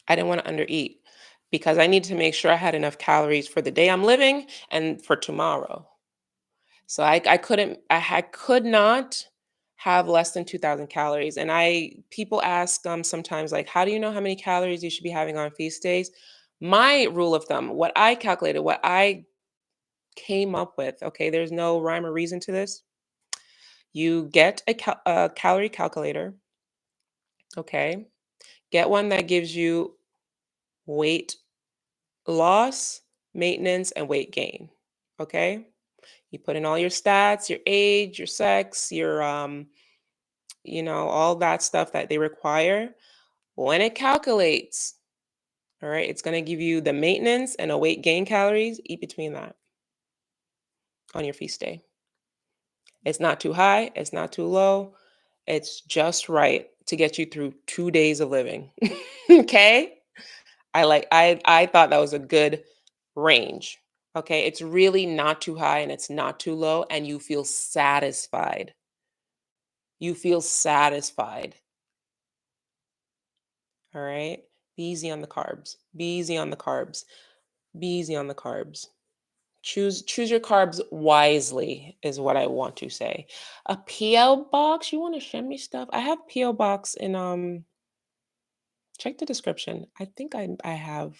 I didn't want to undereat because I needed to make sure I had enough calories for the day I'm living and for tomorrow. So I could not have less than 2,000 calories. And people ask sometimes like, how do you know how many calories you should be having on feast days? My rule of thumb, what I calculated, what I came up with, okay, there's no rhyme or reason to this. You get a calorie calculator, okay? Get one that gives you weight loss, maintenance, and weight gain. Okay. You put in all your stats, your age, your sex, all that stuff that they require. When it calculates, all right, it's going to give you the maintenance and a weight gain calories. Eat between that on your feast day. It's not too high, it's not too low. It's just right to get you through 2 days of living. Okay. I thought that was a good range. Okay, it's really not too high and it's not too low and you feel satisfied. You feel satisfied, all right? Be easy on the carbs. Be easy on the carbs. Be easy on the carbs. Choose your carbs wisely is what I want to say. A PO box, you want to send me stuff? I have PO box in check the description. I think I have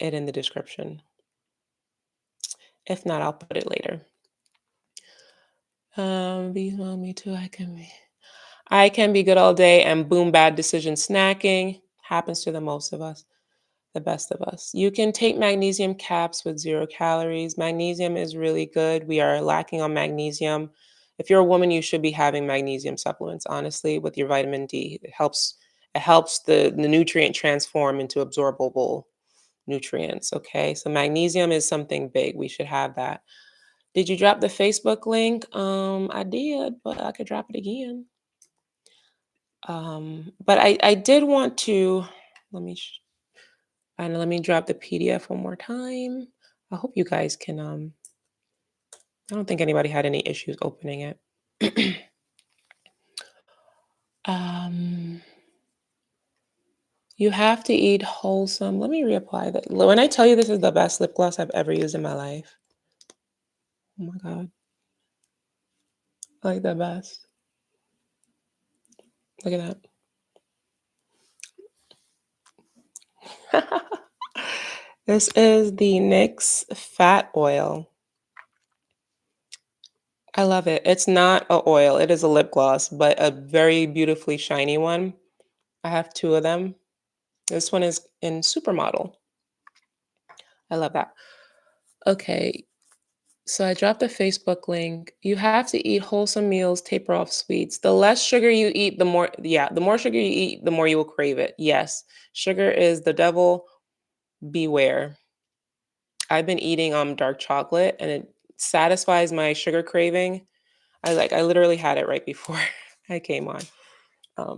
it in the description. If not, I'll put it later. These want me too. I can be good all day and boom, bad decision snacking happens to the most of us, the best of us. You can take magnesium caps with 0 calories. Magnesium is really good. We are lacking on magnesium. If you're a woman, you should be having magnesium supplements, honestly, with your vitamin D. It helps the nutrient transform into absorbable nutrients. Okay. So magnesium is something big. We should have that. Did you drop the Facebook link? I did, but I could drop it again. But I did want to let me and let me drop the PDF one more time. I hope you guys can. I don't think anybody had any issues opening it. um, you have to eat wholesome. Let me reapply that. When I tell you this is the best lip gloss I've ever used in my life. Oh my god, like the best. Look at that. This is the NYX Fat Oil. I love it. It's not a oil, it is a lip gloss, but a very beautifully shiny one. I have 2 of them. This one is in Supermodel. I love that. Okay. So I dropped a Facebook link. You have to eat wholesome meals, taper off sweets. The less sugar you eat, the more sugar you eat, the more you will crave it. Yes, sugar is the devil. Beware. I've been eating dark chocolate and it satisfies my sugar craving. I literally had it right before I came on.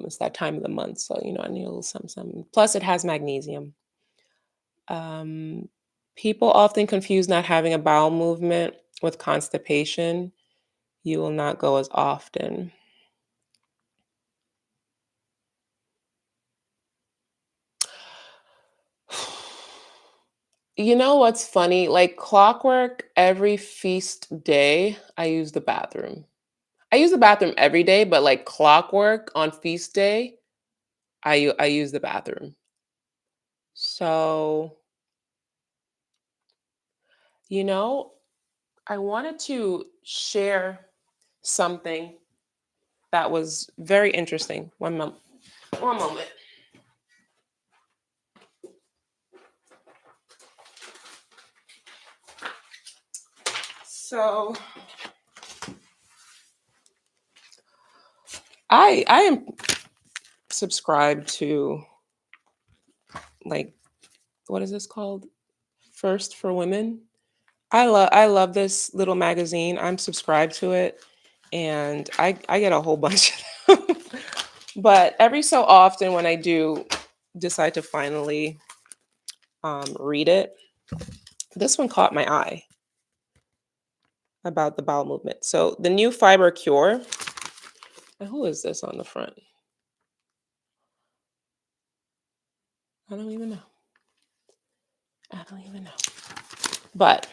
It's that time of the month, so I need a little something. Plus, it has magnesium. Um, People often confuse not having a bowel movement with constipation. You will not go as often. You know what's funny? Like clockwork, every feast day, I use the bathroom. I use the bathroom every day, but like clockwork on feast day, I use the bathroom. So, you know, I wanted to share something that was very interesting. One moment. So, I am subscribed to like what is this called? First for Women. I love this little magazine. I'm subscribed to it and I get a whole bunch of them. But every so often when I do decide to finally read it, this one caught my eye about the bowel movement. So the new fiber cure. And who is this on the front? I don't even know. I don't even know. But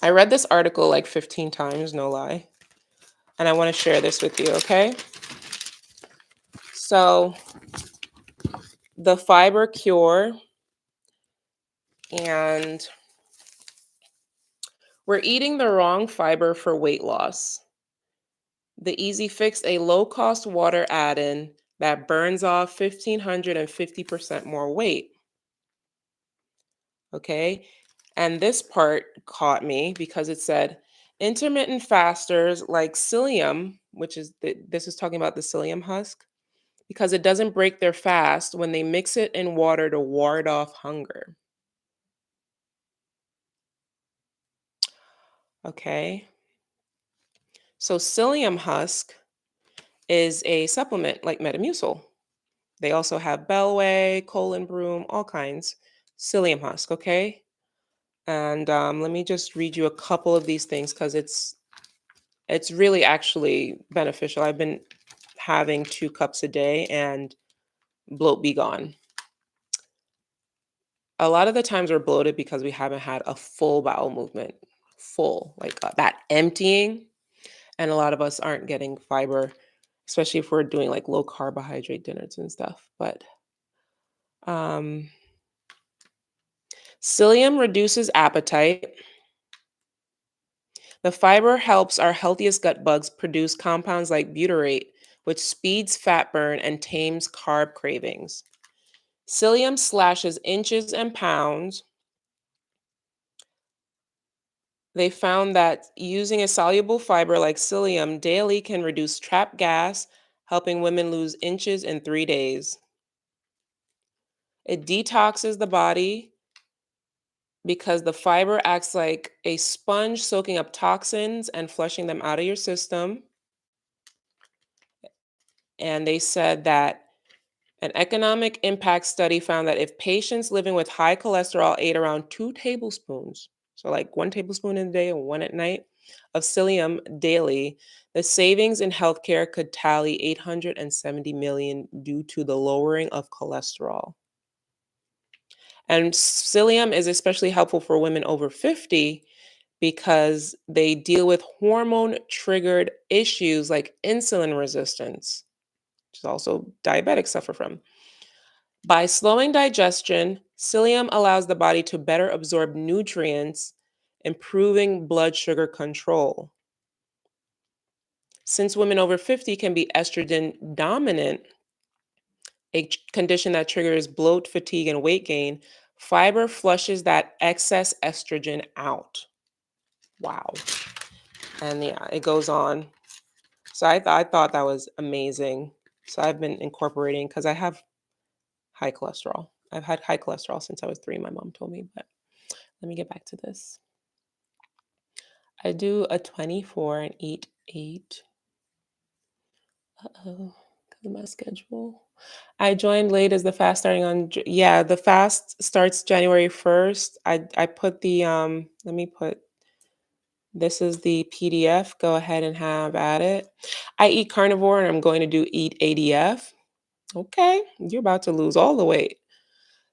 I read this article like 15 times, no lie. And I want to share this with you, okay? So the fiber cure, and we're eating the wrong fiber for weight loss. The Easy Fix, a low cost water add in that burns off 1,550% more weight. Okay. And this part caught me because it said intermittent fasters like psyllium, this is talking about the psyllium husk, because it doesn't break their fast when they mix it in water to ward off hunger. Okay. So psyllium husk is a supplement like Metamucil. They also have Bellway, colon broom, all kinds. Psyllium husk, okay? And let me just read you a couple of these things because it's really actually beneficial. I've been having 2 cups a day and bloat be gone. A lot of the times we're bloated because we haven't had a full bowel movement, full, like that emptying. And a lot of us aren't getting fiber, especially if we're doing like low carbohydrate dinners and stuff. But um, psyllium reduces appetite. The fiber helps our healthiest gut bugs produce compounds like butyrate, which speeds fat burn and tames carb cravings. Psyllium slashes inches and pounds. They found that using a soluble fiber like psyllium daily can reduce trapped gas, helping women lose inches in 3 days. It detoxes the body because the fiber acts like a sponge, soaking up toxins and flushing them out of your system. And they said that an economic impact study found that if patients living with high cholesterol ate around 2 tablespoons, so like 1 tablespoon in the day and one at night, of psyllium daily, the savings in healthcare could tally 870 million due to the lowering of cholesterol. And psyllium is especially helpful for women over 50 because they deal with hormone triggered issues like insulin resistance, which is also diabetics suffer from. By slowing digestion, psyllium allows the body to better absorb nutrients, improving blood sugar control. Since women over 50 can be estrogen dominant, condition that triggers bloat, fatigue, and weight gain, fiber flushes that excess estrogen out. Wow. And yeah, it goes on. So I thought that was amazing. So I've been incorporating because I have high cholesterol. I've had high cholesterol since I was 3, my mom told me, but let me get back to this. I do a 24 and eat 8. Uh-oh, because of my schedule. I joined late as the fast starting on yeah, the fast starts January 1st. I put the let me put this is the PDF. Go ahead and have at it. I eat carnivore and I'm going to do eat ADF. Okay, you're about to lose all the weight.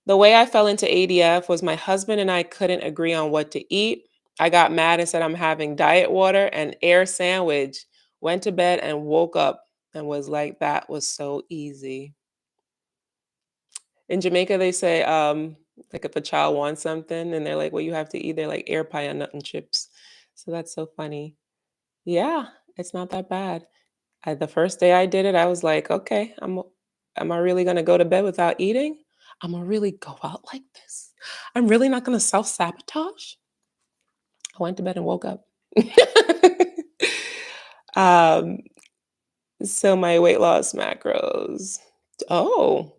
The way I fell into ADF was my husband and I couldn't agree on what to eat. I got mad and said I'm having diet water and air sandwich. Went to bed and woke up and was like, that was so easy. In Jamaica, they say, like if a child wants something and they're like, "Well, you have to eat," they're like air pie and nut and chips. So that's so funny. Yeah, it's not that bad. The first day I did it, I was like, okay, am I really gonna go to bed without eating? I'm gonna really go out like this? I'm really not gonna self-sabotage? I went to bed and woke up. um, so my weight loss macros. Oh,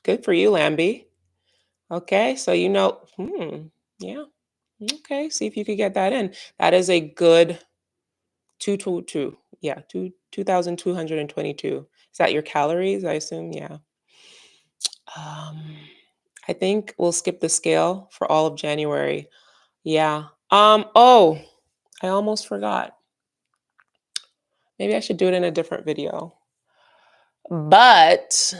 good for you, Lambie. Okay, so yeah, okay. See if you could get that in. That is a good 222. Yeah, 2,222. Is that your calories? I assume. Yeah. Um, I think we'll skip the scale for all of January. Yeah. Oh, I almost forgot. Maybe I should do it in a different video. But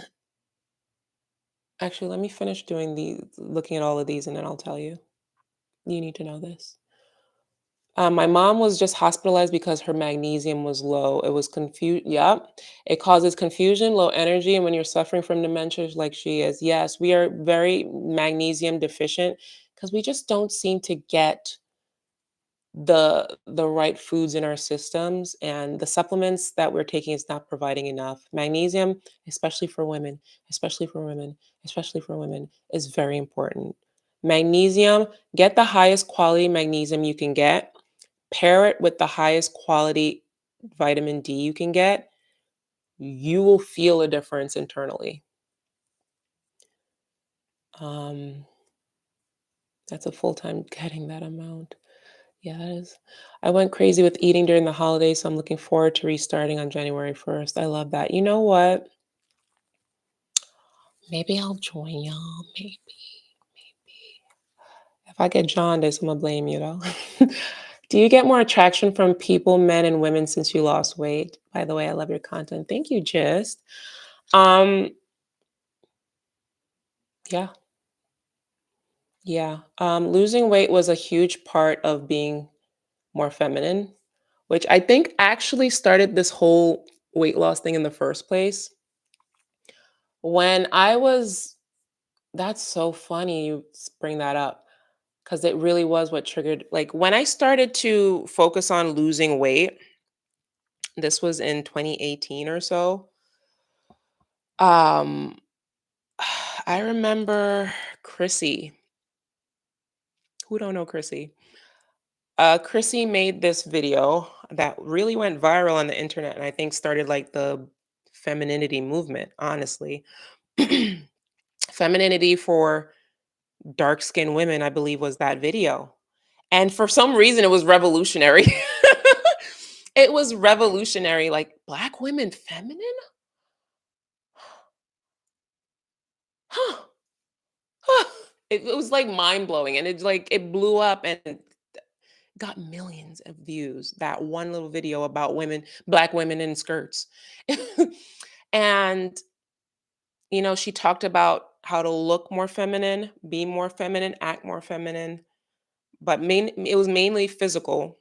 actually, let me finish doing looking at all of these, and then I'll tell you. You need to know this. My mom was just hospitalized because her magnesium was low. It was confused. Yep. It causes confusion, low energy. And when you're suffering from dementia like she is, yes, we are very magnesium deficient because we just don't seem to get the right foods in our systems, and the supplements that we're taking is not providing enough magnesium, especially for women, especially for women, especially for women, is very important. Magnesium, get the highest quality magnesium you can get, pair it with the highest quality vitamin D you can get, you will feel a difference internally. um that's a full time getting that amount. Yeah, that is. I went crazy with eating during the holidays, so I'm looking forward to restarting on January 1st. I love that. You know what? Maybe I'll join y'all. Maybe. If I get jaundice, I'm gonna blame you though. Do you get more attraction from people, men and women, since you lost weight? By the way, I love your content. Thank you, Gist. Um, yeah, yeah. Losing weight was a huge part of being more feminine, which I think actually started this whole weight loss thing in the first place. When I was That's so funny you bring that up because it really was what triggered, like, when I started to focus on losing weight, this was in 2018 or so. Um, I remember Chrissy. Who don't know Chrissy? Chrissy made this video that really went viral on the internet and I think started like the femininity movement, honestly. Femininity for dark skinned women, I believe, was that video. And for some reason, it was revolutionary. It was revolutionary. Like, Black women feminine? Huh. Huh. It was like mind blowing. And it blew up and got millions of views. That one little video about women, Black women in skirts. And, she talked about how to look more feminine, be more feminine, act more feminine, but it was mainly physical,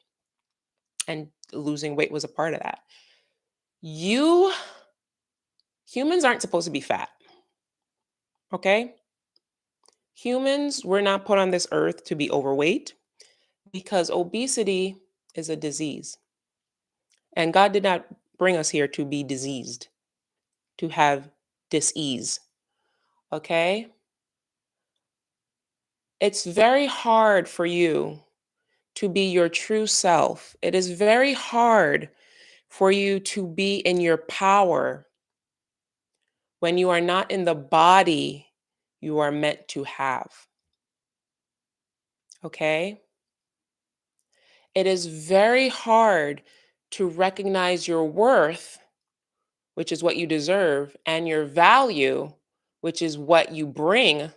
and losing weight was a part of that. You Humans aren't supposed to be fat, okay? Humans were not put on this earth to be overweight because obesity is a disease. And God did not bring us here to be diseased, to have dis-ease, okay? It's very hard for you to be your true self. It is very hard for you to be in your power when you are not in the body you are meant to have. Okay? It is very hard to recognize your worth, which is what you deserve, and your value, which is what you bring,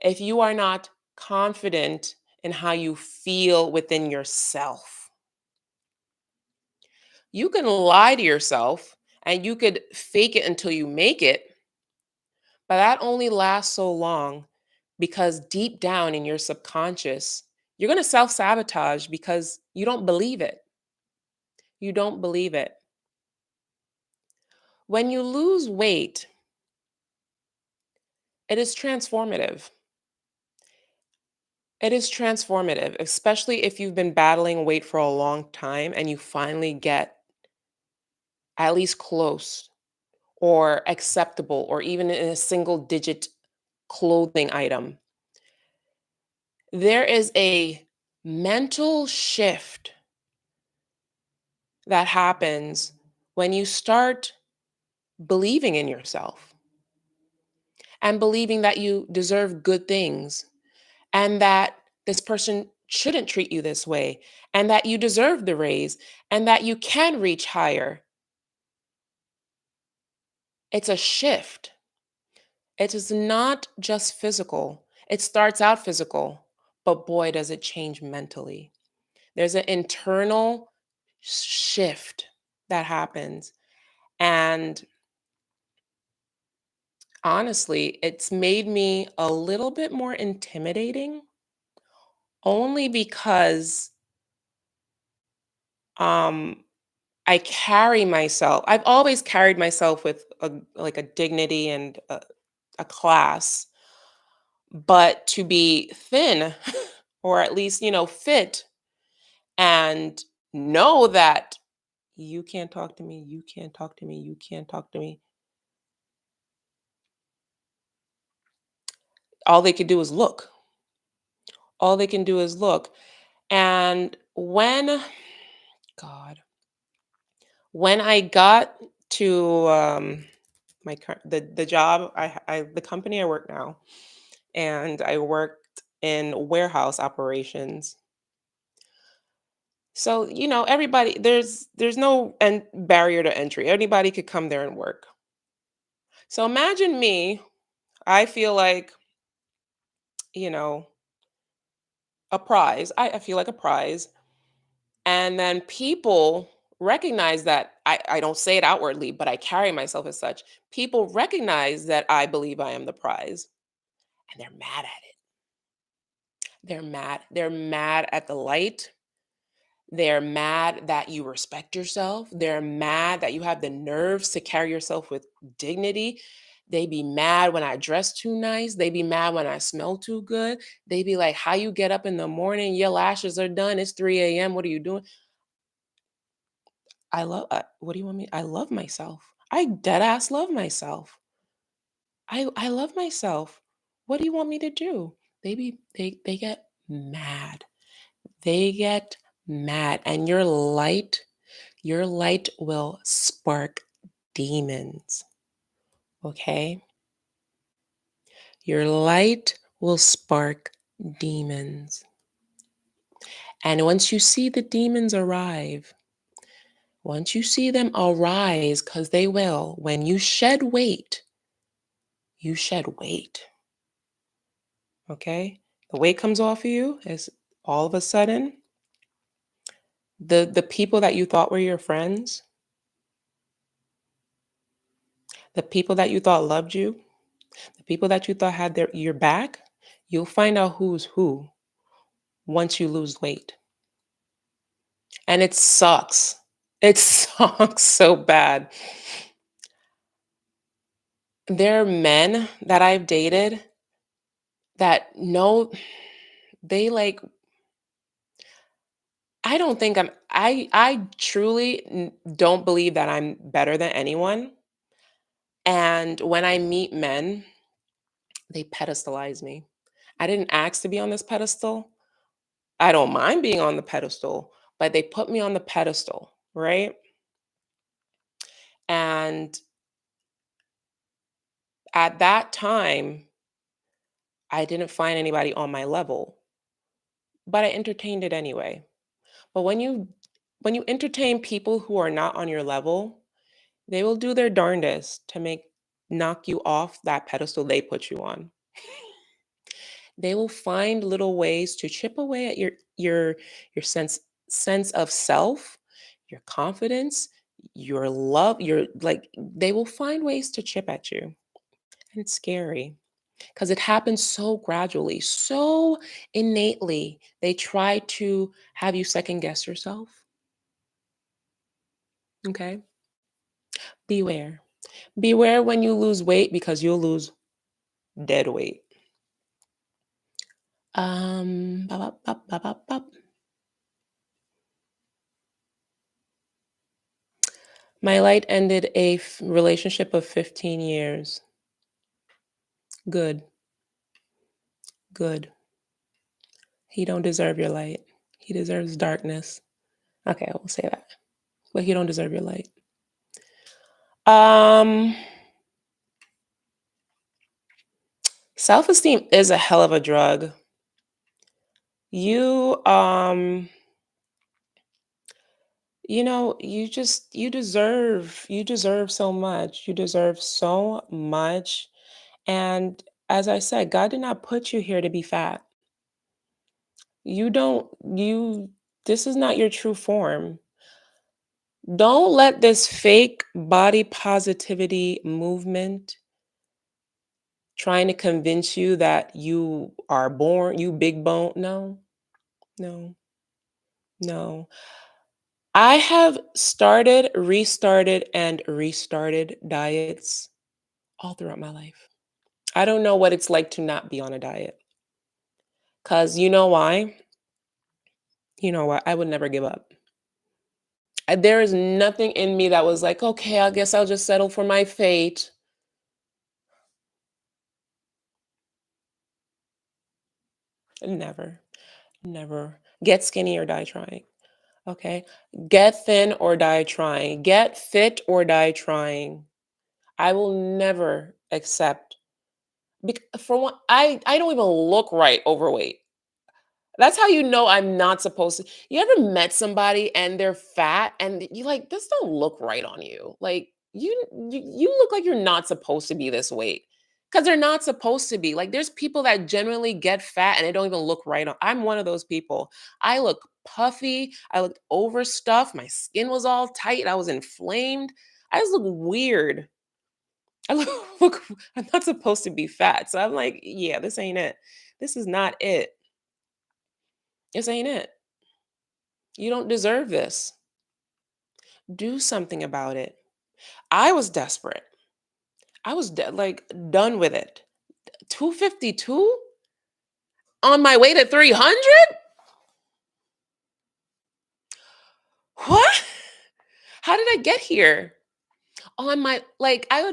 if you are not confident in how you feel within yourself. You can lie to yourself and you could fake it until you make it, but that only lasts so long because deep down in your subconscious, you're going to self sabotage because you don't believe it. You don't believe it. When you lose weight, it is transformative. It is transformative, especially if you've been battling weight for a long time and you finally get at least close or acceptable or even in a single digit clothing item. There is a mental shift that happens when you start believing in yourself and believing that you deserve good things and that this person shouldn't treat you this way and that you deserve the raise and that you can reach higher. It's a shift. It is not just physical. It starts out physical, but boy, does it change mentally. There's an internal shift that happens. And honestly, it's made me a little bit more intimidating only because um I carry myself. I've always carried myself with a dignity and a class, but to be thin or at least, fit and know that you can't talk to me, you can't talk to me, you can't talk to me. All they could do is look. All they can do is look. And God, when I got to the job the company I work now, and I worked in warehouse operations. So, everybody there's no barrier to entry. Anybody could come there and work. So imagine me, I feel like, you know, a prize. I feel like a prize. And then people recognize that I don't say it outwardly, but I carry myself as such. People recognize that I believe I am the prize and they're mad at it. They're mad. They're mad at the light. They're mad that you respect yourself. They're mad that you have the nerves to carry yourself with dignity. They be mad when I dress too nice. They be mad when I smell too good. They be like, how you get up in the morning? Your lashes are done. It's 3 a.m. What are you doing? What do you want me? I love myself. I dead ass love myself. I love myself. What do you want me to do? They get mad. They get mad. And your light will spark demons. Okay? Your light will spark demons. And once you see the demons arrive, once you see them arise, because they will, when you shed weight, you shed weight. Okay? The weight comes off of you is all of a sudden the people that you thought were your friends, the people that you thought loved you, the people that you thought had your back, you'll find out who's who once you lose weight. And it sucks. It sucks so bad. There are men that I've dated that know they like I don't think I truly don't believe that I'm better than anyone. And when I meet men, they pedestalize me. I didn't ask to be on this pedestal, I don't mind being on the pedestal, but they put me on the pedestal, right? And at that time, I didn't find anybody on my level, but I entertained it anyway. But when you entertain people who are not on your level, they will do their darndest to make knock you off that pedestal they put you on. They will find little ways to chip away at your sense of self, your confidence, your love, your like they will find ways to chip at you. And it's scary because it happens so gradually, so innately. They try to have you second guess yourself. Okay? Beware. Beware when you lose weight because you'll lose dead weight. Bop, bop, bop, bop, bop, bop. My light ended a relationship of 15 years. Good, good. He don't deserve your light. He deserves darkness. Okay, I will say that. But he don't deserve your light. Um, Self-esteem is a hell of a drug. You you deserve so much. You deserve so much. And as I said, God did not put you here to be fat. You don't you This is not your true form. Don't let this fake body positivity movement trying to convince you that you are born, you big bone. No, no, no. I have started, restarted, and restarted diets all throughout my life. I don't know what it's like to not be on a diet. Because you know why? You know what? I would never give up. There is nothing in me that was like, okay, I guess I'll just settle for my fate. Never, never. Get skinny or die trying. Okay. Get thin or die trying. Get fit or die trying. I will never accept. For one, I don't even look right overweight. That's how you know I'm not supposed to. You ever met somebody and they're fat and you like this don't look right on you. Like you look like you're not supposed to be this weight. Cuz they're not supposed to be. Like there's people that generally get fat and they don't even look right on. I'm one of those people. I look puffy, I looked overstuffed, my skin was all tight, I was inflamed. I just look weird. I look, look I'm not supposed to be fat. So I'm like, yeah, this ain't it. This is not it. This ain't it. You don't deserve this. Do something about it. I was desperate. I was like done with it. 252 on my way to 300? What? How did I get here? On my like I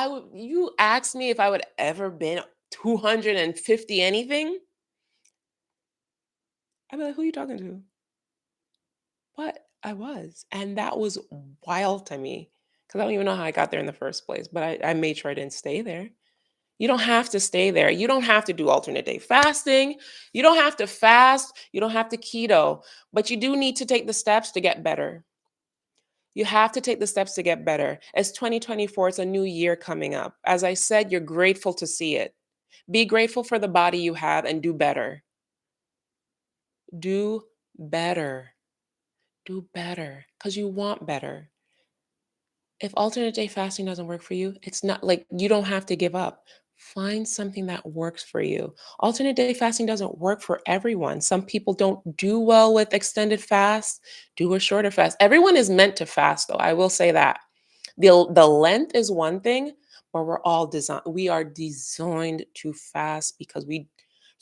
would you asked me if I would ever been 250 anything? I'd be like, who are you talking to? But I was. And that was wild to me. Because I don't even know how I got there in the first place. But I made sure I didn't stay there. You don't have to stay there. You don't have to do alternate day fasting. You don't have to fast. You don't have to keto, but you do need to take the steps to get better. You have to take the steps to get better. It's 2024, it's a new year coming up. As I said, you're grateful to see it. Be grateful for the body you have and do better. Do better. Do better because you want better. If alternate day fasting doesn't work for you, it's not like you don't have to give up. Find something that works for you. Alternate day fasting doesn't work for everyone. Some people don't do well with extended fasts, do a shorter fast. Everyone is meant to fast, though. I will say that. The length is one thing, but we are designed to fast because we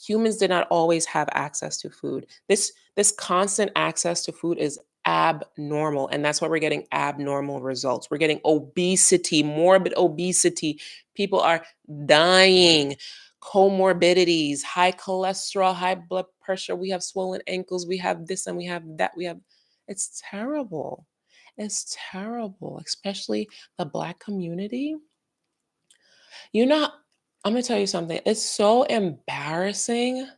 humans did not always have access to food. This constant access to food is abnormal, and that's why we're getting abnormal results. We're getting obesity, morbid obesity. People are dying. comorbidities, high cholesterol, high blood pressure. We have swollen ankles. We have this and we have that. It's terrible. It's terrible, especially the Black community. You know, I'm going to tell you something. It's so embarrassing.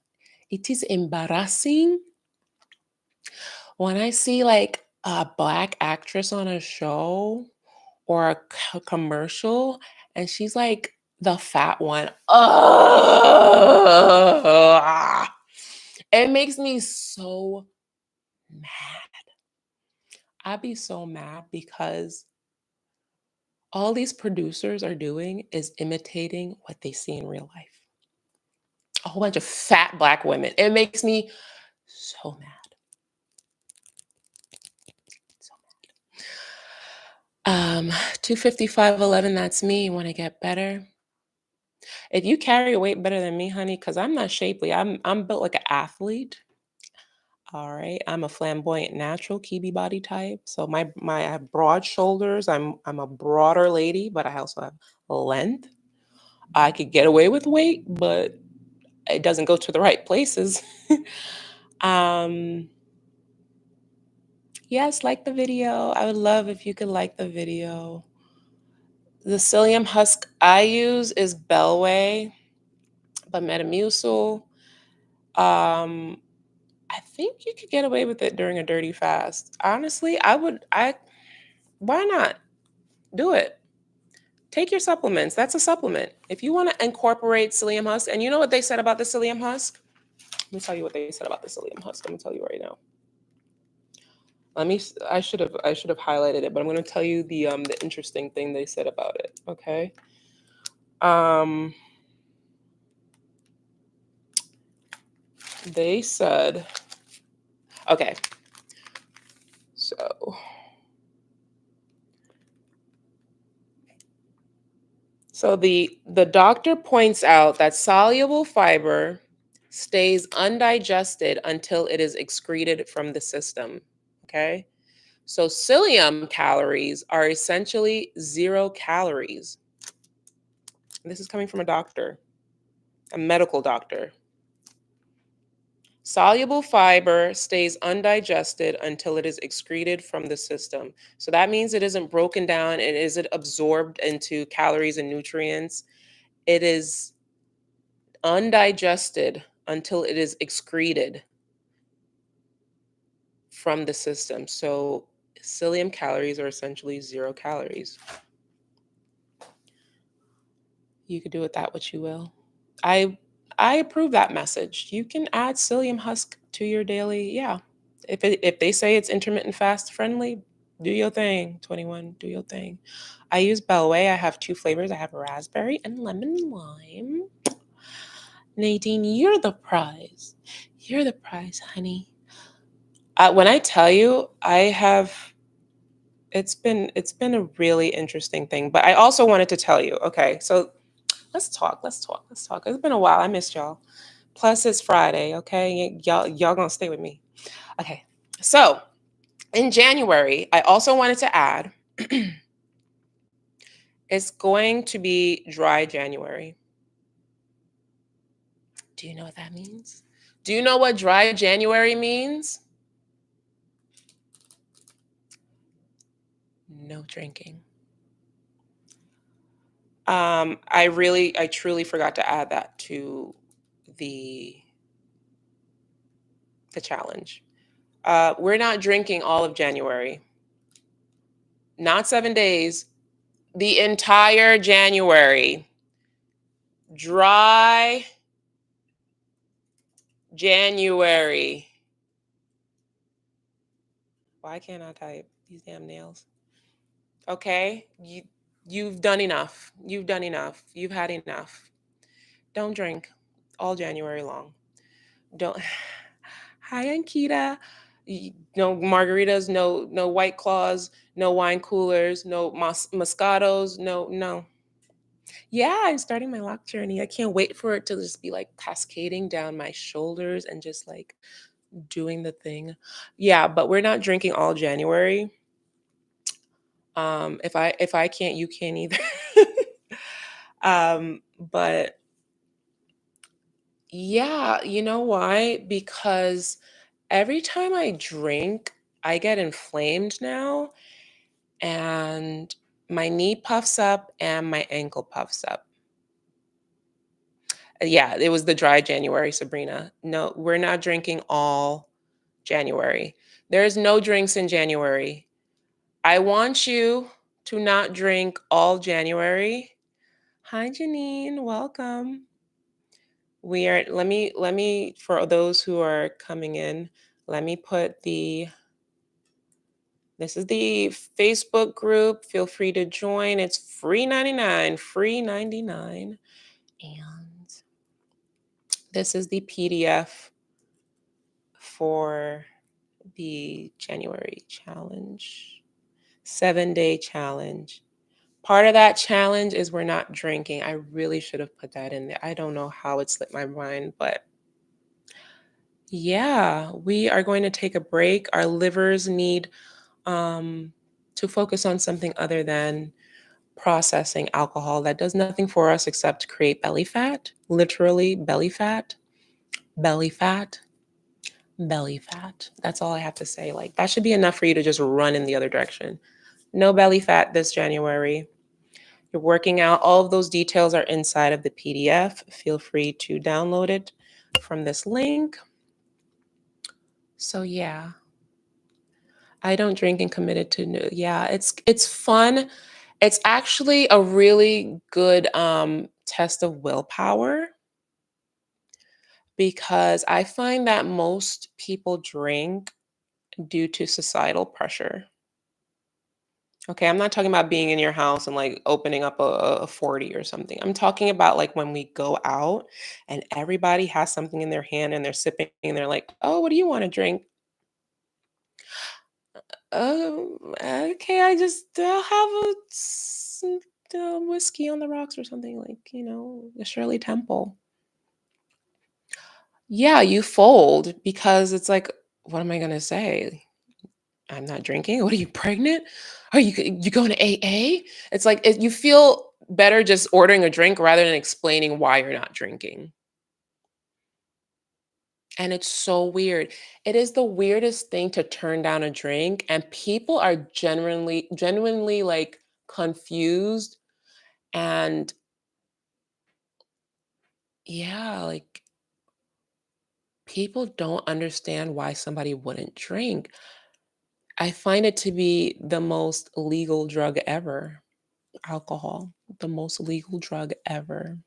It is embarrassing when I see like a Black actress on a show or a commercial and she's like the fat one. Ugh. It makes me so mad. I'd be so mad because all these producers are doing is imitating what they see in real life. A whole bunch of fat Black women. It makes me so mad. So mad. 25511, that's me. You want to get better? If you carry weight better than me, honey, because I'm not shapely. I'm built like an athlete. All right. I'm a flamboyant natural Kiwi body type. So I have broad shoulders. I'm a broader lady, but I also have length. I could get away with weight, but it doesn't go to the right places. um yes, like the video. I would love if you could like the video. The psyllium husk I use is Bellway, but Metamucil. Um I think you could get away with it during a dirty fast. Honestly, why not? Do it. Take your supplements. That's a supplement. If you want to incorporate psyllium husk, and you know what they said about the psyllium husk? Let me tell you what they said about the psyllium husk. I'm gonna tell you right now. I should have highlighted it, but I'm gonna tell you the interesting thing they said about it. Okay. Um they said, okay, so the doctor points out that soluble fiber stays undigested until it is excreted from the system. Okay. So psyllium calories are essentially 0 calories. This is coming from a doctor, a medical doctor. Soluble fiber stays undigested until it is excreted from the system. So that means it isn't broken down and isn't absorbed into calories and nutrients. It is undigested until it is excreted from the system. So psyllium calories are essentially 0 calories. You could do with that what you will. I I approve that message. You can add psyllium husk to your daily, yeah. If they say it's intermittent fast friendly, do your thing. 21, do your thing. I use Bellway. I have 2 flavors. I have raspberry and lemon lime. Nadine, you're the prize. You're the prize, honey. When I tell you, it's been a really interesting thing. But I also wanted to tell you, okay, so let's talk. It's been a while. I missed y'all. Plus it's Friday, okay? Y'all gonna stay with me. Okay. So in January, I also wanted to add it's going to be dry January. Do you know what that means? Do you know what dry January means? No drinking. I truly forgot to add that to the challenge. We're not drinking all of January. Not 7 days, the entire January. Dry January. Why can't I type these damn nails? Okay, you've done enough. You've done enough. You've had enough. Don't drink all January long. Don't. Hi, Ankita. No margaritas, no White Claws, no wine coolers, no Moscatos, no. Yeah, I'm starting my lock journey. I can't wait for it to just be like cascading down my shoulders and just like doing the thing. Yeah, but we're not drinking all January. If I can't, you can't either. But Yeah, you know why? Because every time I drink, I get inflamed now, and my knee puffs up and my ankle puffs up. Yeah, it was the dry January, Sabrina. No, we're not drinking all January. There's no drinks in January. I want you to not drink all January. Hi, Janine. Welcome. We are, let me, for those who are coming in, let me put this is the Facebook group. Feel free to join. It's free 99, free 99. And this is the PDF for the January challenge, 7-day challenge. Part of that challenge is we're not drinking. I really should have put that in there. I don't know how it slipped my mind, but yeah, we are going to take a break. Our livers need um, to focus on something other than processing alcohol that does nothing for us except create belly fat, literally belly fat, belly fat, belly fat. That's all I have to say. Like, that should be enough for you to just run in the other direction. No belly fat this January. You're working out. All of those details are inside of the PDF. Feel free to download it from this link. So yeah, I don't drink and committed to new. Yeah, it's fun. It's actually a really good test of willpower because I find that most people drink due to societal pressure. Okay, I'm not talking about being in your house and like opening up a 40 or something. I'm talking about like when we go out and everybody has something in their hand and they're sipping and they're like, "Oh, what do you want to drink?" Oh, okay, I'll have whiskey on the rocks or something like, the Shirley Temple. Yeah, you fold because it's like, what am I gonna say? I'm not drinking. What are you, pregnant? Are you going to AA? It's like you feel better just ordering a drink rather than explaining why you're not drinking. And it's so weird. It is the weirdest thing to turn down a drink, and people are genuinely like confused. And yeah, like people don't understand why somebody wouldn't drink. I find it to be the most legal drug ever. Alcohol, the most legal drug ever.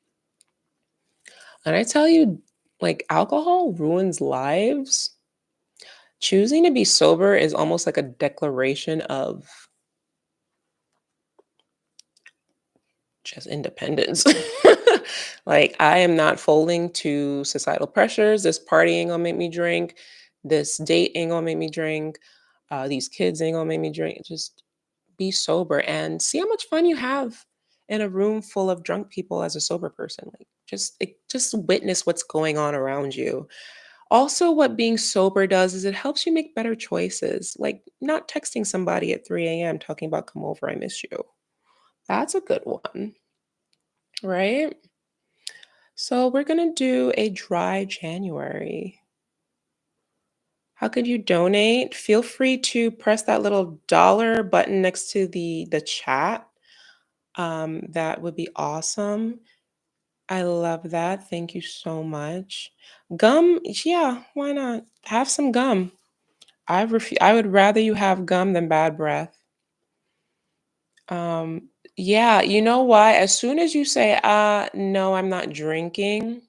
And I tell you, like, alcohol ruins lives. Choosing to be sober is almost like a declaration of just independence. Like, I am not folding to societal pressures. This party ain't gonna make me drink. This date ain't gonna make me drink. These kids ain't gonna make me drink. Just be sober and see how much fun you have in a room full of drunk people as a sober person. Like, just witness what's going on around you. Also, what being sober does is it helps you make better choices, like not texting somebody at 3 a.m. talking about come over, I miss you. That's a good one, right? So we're gonna do a dry January. How could you donate? Feel free to press that little dollar button next to the chat. That would be awesome. I love that. Thank you so much. Gum, yeah, why not? Have some gum. I would rather you have gum than bad breath. Yeah, you know why? As soon as you say, no, I'm not drinking,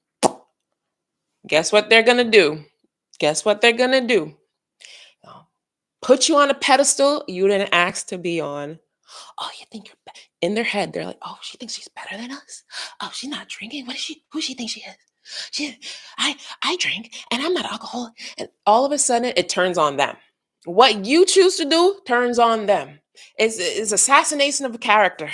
guess what they're gonna do? Guess what they're gonna do? Uh, Put you on a pedestal you didn't ask to be on. Oh, you think you're in their head, they're like, "Oh, she thinks she's better than us. Oh, she's not drinking. What is she? Who she thinks she is? She, I drink, and I'm not alcoholic." And all of a sudden, it turns on them. What you choose to do turns on them. It's assassination of character.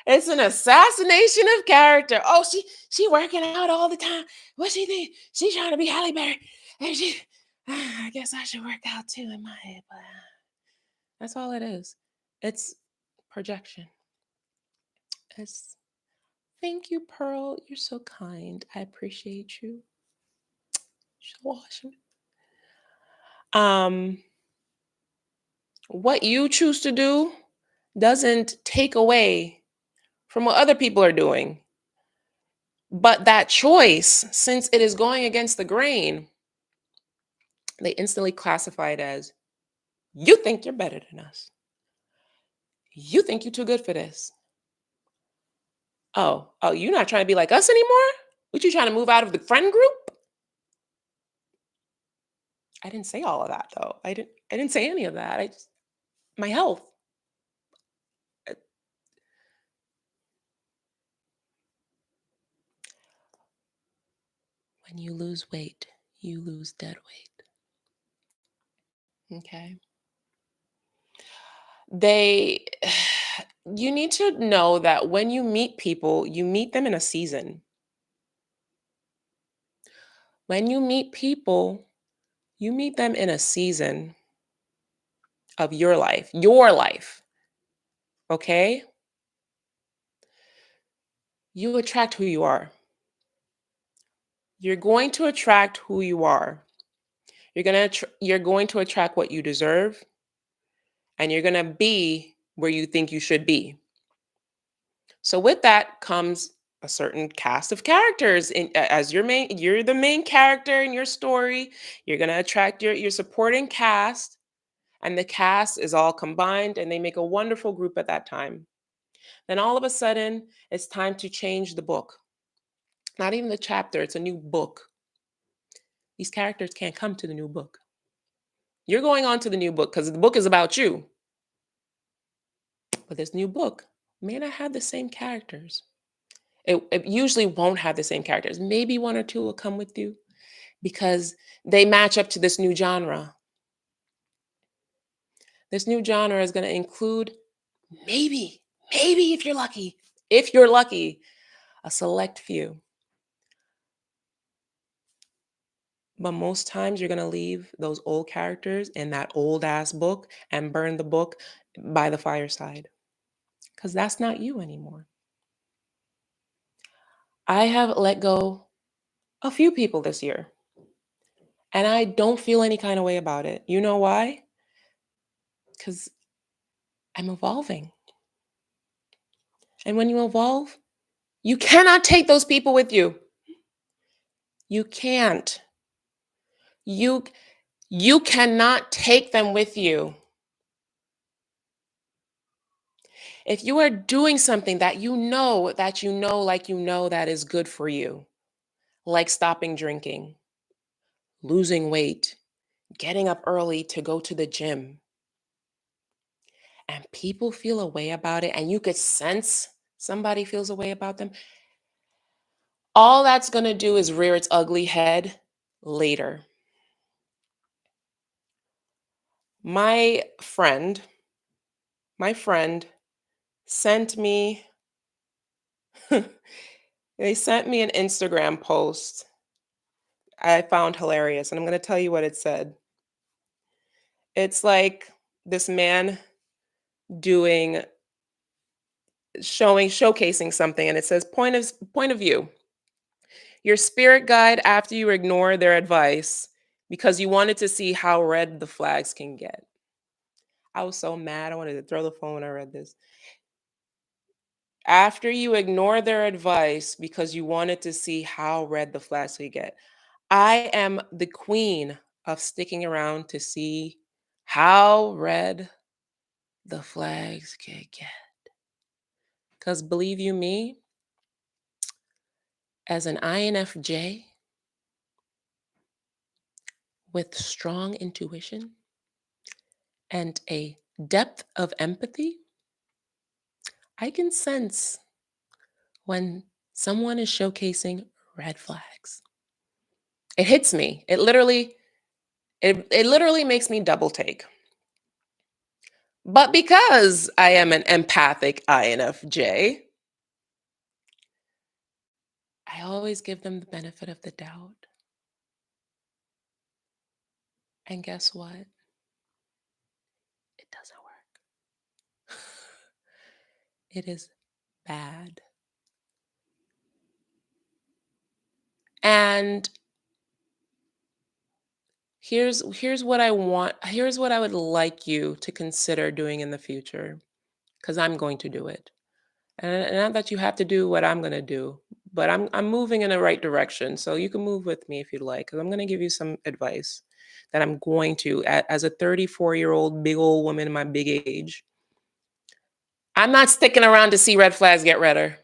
It's an assassination of character. Oh, she working out all the time. What she think? She trying to be Halle Berry, and she. I guess I should work out too in my head, but that's all it is. It's projection. It's Thank you, Pearl. You're so kind. I appreciate you. She's washing. Um, what you choose to do doesn't take away from what other people are doing. But that choice, since it is going against the grain, they instantly classify it as you think you're better than us. You think you're too good for this. Oh, you're not trying to be like us anymore? What you trying to move out of the friend group? I didn't say all of that though. I didn't say any of that. I just my health. Uh, When you lose weight, you lose dead weight. Okay. They you need to know that when you meet people, you meet them in a season. When you meet people, you meet them in a season of your life. Your life. Okay? You attract who you are. You're going to attract who you are. You're going to attract what you deserve, and you're going to be where you think you should be. So with that comes a certain cast of characters as you're the main character in your story. You're going to attract your supporting cast, and the cast is all combined and they make a wonderful group at that time. Then all of a sudden, it's time to change the book. Not even the chapter, it's a new book. These characters can't come to the new book. You're going on to the new book because the book is about you. But this new book may not have the same characters. It usually won't have the same characters. Maybe one or two will come with you because they match up to this new genre. This new genre is going to include maybe, maybe if you're lucky, a select few. But most times you're going to leave those old characters in that old ass book and burn the book by the fireside because that's not you anymore. I have let go a few people this year and I don't feel any kind of way about it. You know why? Because I'm evolving. And when you evolve, you cannot take those people with you. You can't. You you cannot take them with you. If you are doing something that is good for you, like stopping drinking, losing weight, getting up early to go to the gym, and people feel a way about it, and you could sense somebody feels a way about them, all that's going to do is rear its ugly head later. My friend, my friend sent me, they sent me an Instagram post I found hilarious, and I'm going to tell you what it said. It's like this man doing showcasing something, and it says point of view. Your spirit guide after you ignore their advice because you wanted to see how red the flags can get. I was so mad. I wanted to throw the phone when I read this. After you ignore their advice because you wanted to see how red the flags could get. I am the queen of sticking around to see how red the flags could get. Because believe you me, as an INFJ with strong intuition and a depth of empathy, I can sense when someone is showcasing red flags. It hits me. It literally makes me double take. But because I am an empathic INFJ, I always give them the benefit of the doubt. And guess what? It doesn't work. It is bad. And here's what I would like you to consider doing in the future, because I'm going to do it. And not that you have to do what I'm gonna do, but I'm moving in the right direction. So you can move with me if you'd like, because I'm gonna give you some advice that I'm going to, as a 34-year-old big old woman in my big age. I'm not sticking around to see red flags get redder.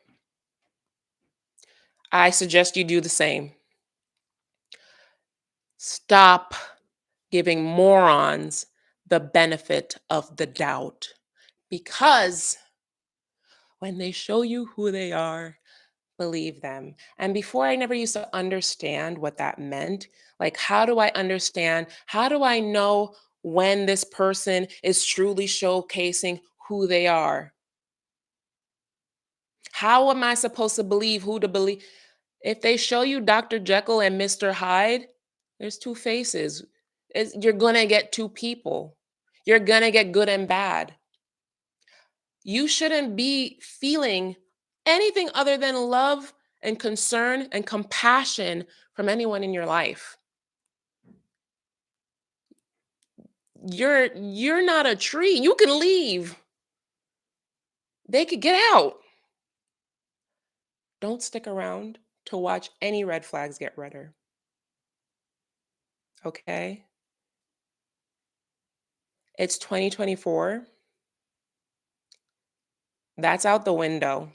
I suggest you do the same. Stop giving morons the benefit of the doubt, because when they show you who they are, believe them. And before, I never used to understand what that meant. Like, how do I understand? How do I know when this person is truly showcasing who they are? How am I supposed to believe who to believe? If they show you Dr. Jekyll and Mr. Hyde, there's two faces. You're going to get two people. You're going to get good and bad. You shouldn't be feeling anything other than love and concern and compassion from anyone in your life. You're not a tree. You can leave. They could get out. Don't stick around to watch any red flags get redder. Okay? It's 2024. That's out the window.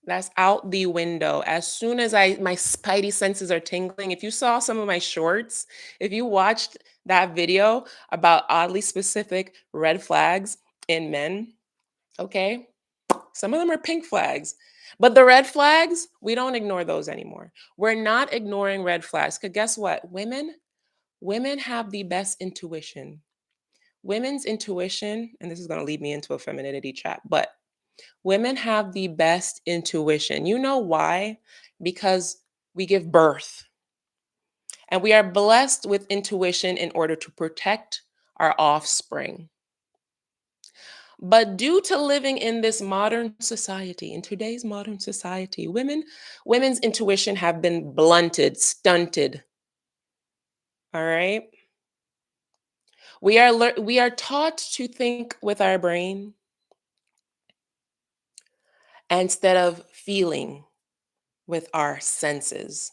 That's out the window. As soon as my spidey senses are tingling, if you saw some of my shorts, if you watched that video about oddly specific red flags in men, okay? Some of them are pink flags. But the red flags, we don't ignore those anymore. We're not ignoring red flags. Because guess what? Women have the best intuition. Women's intuition, and this is going to lead me into a femininity chat, but women have the best intuition. You know why? Because we give birth and we are blessed with intuition in order to protect our offspring. But due to living in this modern society, in today's modern society, women's intuition have been blunted, stunted. All right? We are taught to think with our brain instead of feeling with our senses.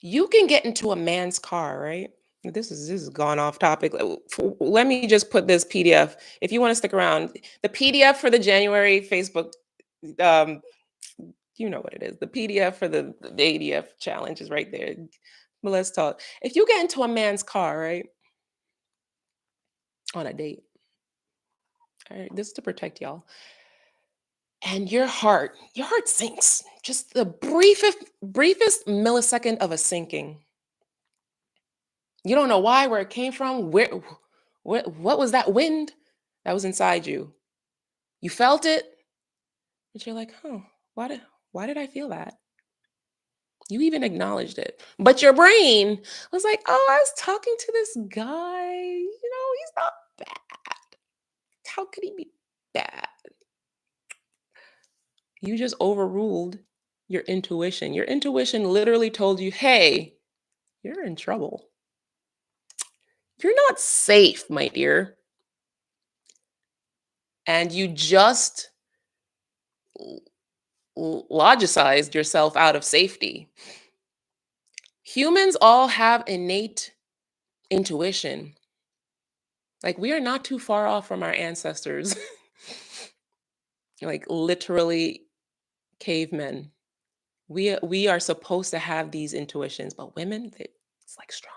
You can get into a man's car, right? This is gone off topic. Let me just put this PDF. If you want to stick around, the PDF for the January Facebook, um, you know what it is. The PDF for the ADF challenge is right there. But let's talk. If you get into a man's car, right, on a date, all right, this is to protect y'all, and your heart sinks. Just the briefest millisecond of a sinking. You don't know why, where it came from, what was that wind that was inside you? You felt it, but you're like, huh, why did I feel that? You even acknowledged it. But your brain was like, oh, I was talking to this guy. He's not bad. How could he be bad? You just overruled your intuition. Your intuition literally told you, hey, you're in trouble. You're not safe, my dear. And you just logicized yourself out of safety. Humans all have innate intuition. Like, we are not too far off from our ancestors, like literally cavemen. We are supposed to have these intuitions, but women, it's like strong.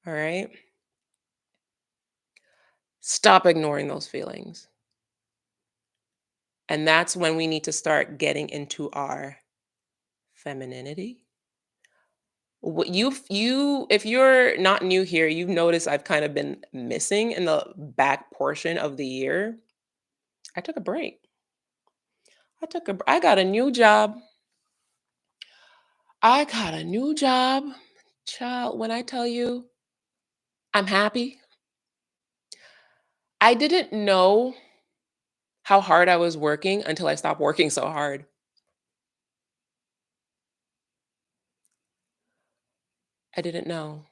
All right? Stop ignoring those feelings. And that's when we need to start getting into our femininity. What if you're not new here, you've noticed I've kind of been missing in the back portion of the year. I took a break. I got a new job. I got a new job. Child, when I tell you I'm happy, I didn't know how hard I was working until I stopped working so hard. I didn't know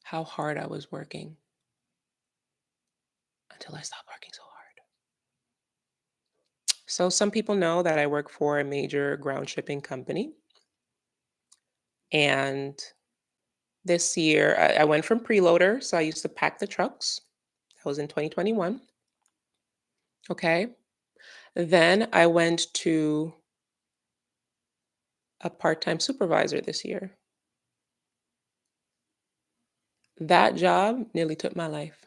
how hard I was working until I stopped working so hard. So some people know that I work for a major ground shipping company. And this year, I went from preloader. So I used to pack the trucks. That was in 2021. Okay. Then I went to a part time supervisor this year. That job nearly took my life.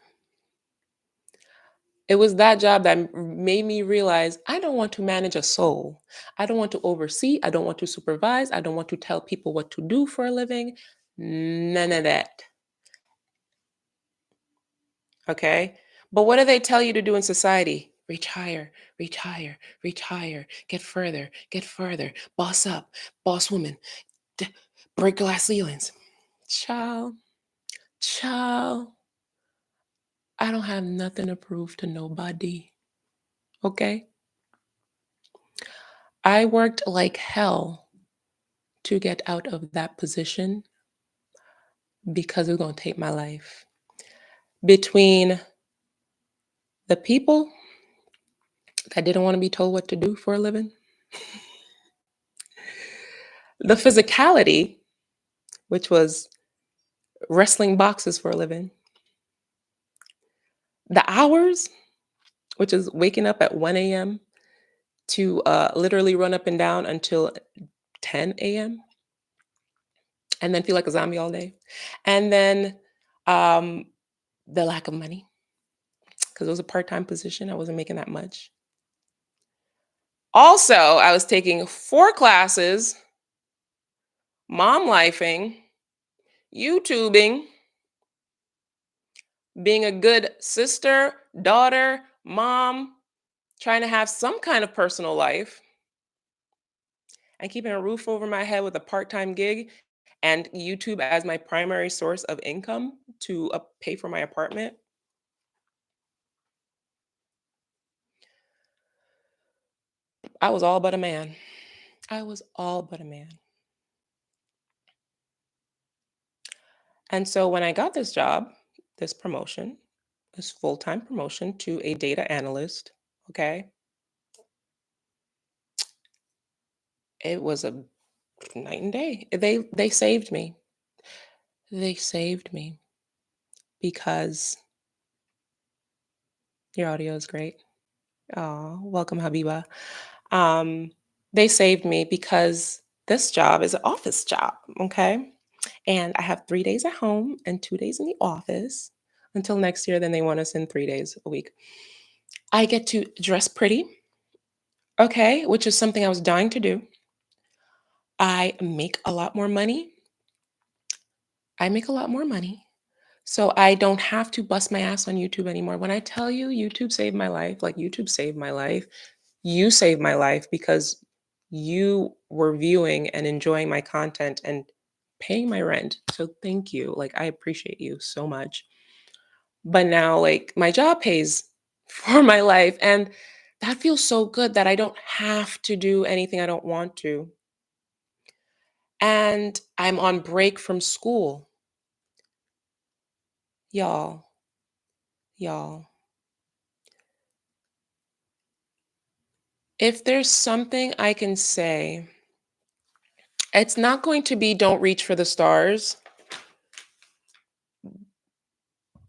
It was that job that made me realize I don't want to manage a soul. I don't want to oversee. I don't want to supervise. I don't want to tell people what to do for a living. None of that. Okay. But what do they tell you to do in society? Reach higher, reach higher, reach higher, get further, boss up, boss woman, d- break glass ceilings. Child, child, I don't have nothing to prove to nobody. Okay. I worked like hell to get out of that position because it was going to take my life. Between the people that didn't want to be told what to do for a living, the physicality, which was wrestling boxes for a living, the hours, which is waking up at 1 a.m. to literally run up and down until 10 a.m. and then feel like a zombie all day. And then um, the lack of money, because it was a part time position. I wasn't making that much. Also, I was taking 4 classes, mom lifing, YouTubing, being a good sister, daughter, mom, trying to have some kind of personal life, and keeping a roof over my head with a part time gig and YouTube as my primary source of income to pay for my apartment. I was all but a man. I was all but a man. And so when I got this job, this promotion, this full time promotion to a data analyst, okay, it was a night and day. They saved me. They saved me because your audio is great. Oh, welcome, Habiba. Um, they saved me because this job is an office job, okay? And I have 3 days at home and 2 days in the office until next year. Then they want us in 3 days a week. I get to dress pretty, okay, which is something I was dying to do. I make a lot more money. I make a lot more money. So I don't have to bust my ass on YouTube anymore. When I tell you YouTube saved my life, like YouTube saved my life, you saved my life because you were viewing and enjoying my content and paying my rent. So thank you. Like I appreciate you so much. But now like my job pays for my life and that feels so good that I don't have to do anything I don't want to. And I'm on break from school. Y'all, y'all. If there's something I can say, it's not going to be don't reach for the stars.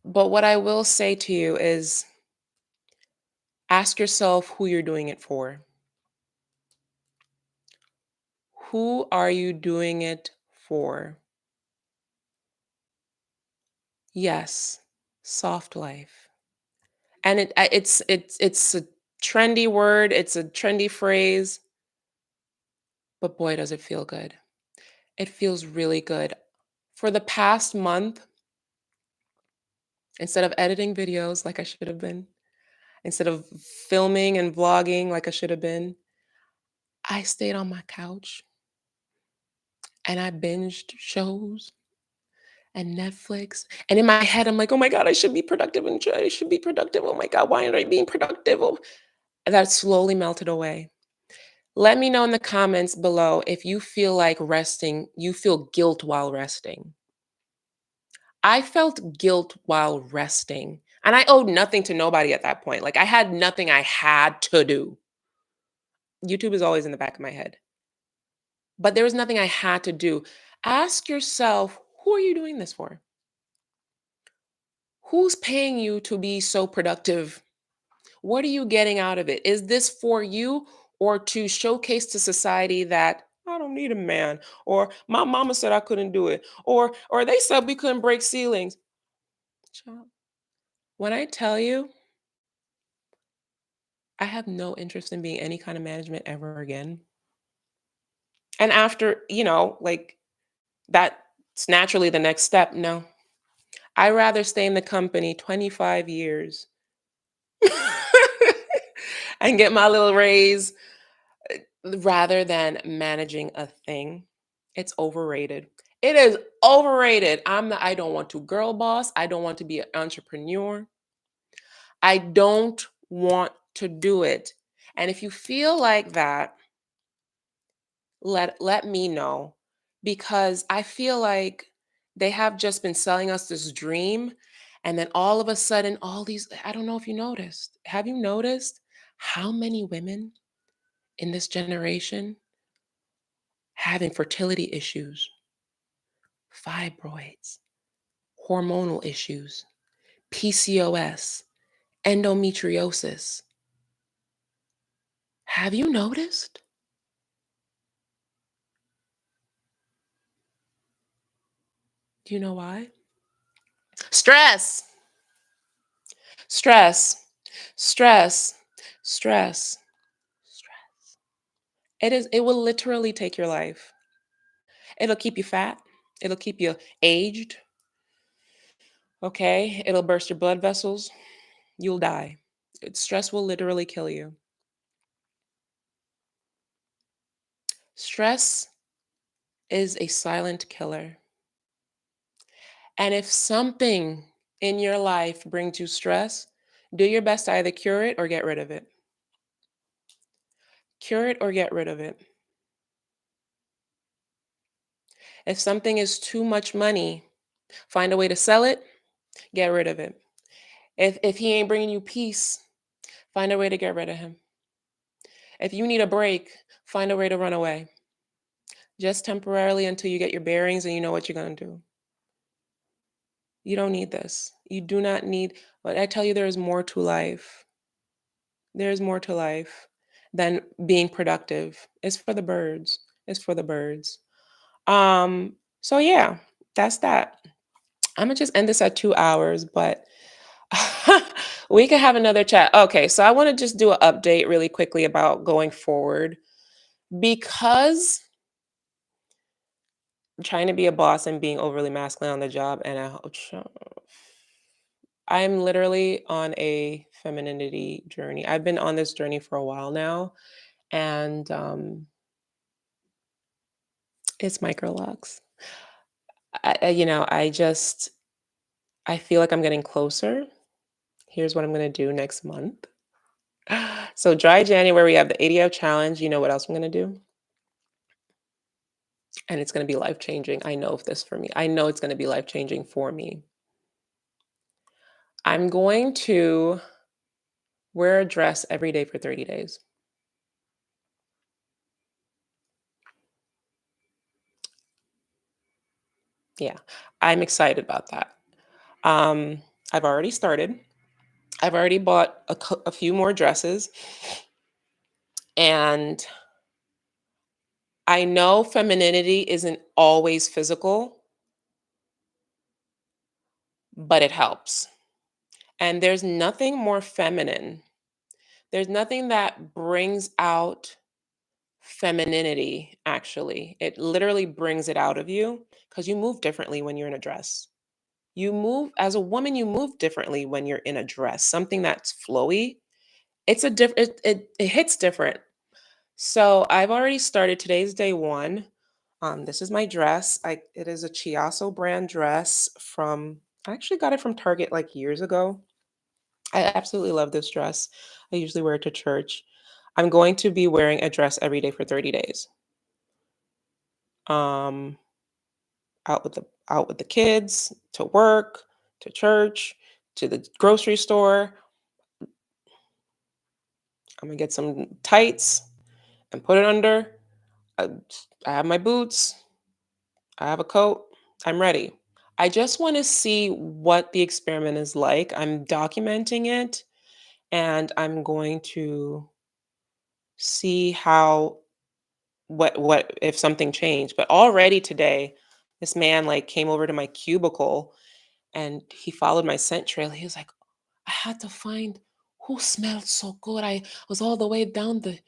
But what I will say to you is ask yourself who you're doing it for. Who are you doing it for? Yes, soft life. And it's a trendy word, it's a trendy phrase, but boy does it feel good. It feels really good. For the past month, instead of editing videos like I should have been, instead of filming and vlogging like I should have been, I stayed on my couch and I binged shows and Netflix. And in my head, I'm like, oh my God, I should be productive and I should be productive. Oh my God, why aren't I being productive? Oh, that slowly melted away. Let me know in the comments below if you feel like resting, you feel guilt while resting. I felt guilt while resting, and I owed nothing to nobody at that point. Like, I had nothing I had to do. YouTube is always in the back of my head, but there was nothing I had to do. Ask yourself, who are you doing this for? Who's paying you to be so productive? What are you getting out of it? Is this for you or to showcase to society that I don't need a man, or my mama said I couldn't do it, or they said we couldn't break ceilings? Child, when I tell you, I have no interest in being any kind of management ever again. And after, like that's naturally the next step. No, I rather stay in the company 25 years and get my little raise rather than managing a thing. It's overrated. It is overrated. I don't want to girl boss. I don't want to be an entrepreneur. I don't want to do it. And if you feel like that, let me know, because I feel like they have just been selling us this dream, and then all of a sudden all these, I don't know if you noticed. Have you noticed how many women in this generation have infertility issues, fibroids, hormonal issues, PCOS, endometriosis? Have you noticed? Do you know why? Stress, stress, stress, stress, stress. It will literally take your life. It'll keep you fat. It'll keep you aged. Okay. It'll burst your blood vessels. You'll die. Stress will literally kill you. Stress is a silent killer. And if something in your life brings you stress, do your best to either cure it or get rid of it. Cure it or get rid of it. If something is too much money, find a way to sell it, get rid of it. If he ain't bringing you peace, find a way to get rid of him. If you need a break, find a way to run away. Just temporarily until you get your bearings and you know what you're going to do. You don't need this. You do not need, but I tell you, there is more to life. There's more to life than being productive. It's for the birds. It's for the birds. So yeah, that's that. I'm gonna just end this at 2 hours, but we could have another chat. Okay, so I want to just do an update really quickly about going forward, because trying to be a boss and being overly masculine on the job, and I'm literally on a femininity journey. I've been on this journey for a while now, and it's micro locks. I feel like I'm getting closer. Here's what I'm gonna do next month. So dry January, we have the 80-hour challenge. You know what else I'm gonna do? And it's gonna be life changing. I know of this for me. I know it's gonna be life changing for me. I'm going to wear a dress every day for 30 days. Yeah, I'm excited about that. Um, I've already started. I've already bought a few more dresses, and I know femininity isn't always physical, but it helps. And there's nothing more feminine. There's nothing that brings out femininity, actually. It literally brings it out of you because you move differently when you're in a dress. You move as a woman, you move differently when you're in a dress. Something that's flowy, it's a different it hits different. So I've already started. Today's day one. This is my dress. It is a Chiasso brand dress from, I actually got it from Target like years ago. I absolutely love this dress. I usually wear it to church. I'm going to be wearing a dress every day for 30 days. Um, out with the out with the kids, to work, to church, to the grocery store. I'm gonna get some tights and put it under. I, I have my boots. I have a coat. I'm ready. I just want to see what the experiment is like. I'm documenting it and I'm going to see how what if something changed. But already today, this man like came over to my cubicle and he followed my scent trail. He was like, I had to find who smelled so good. I was all the way down the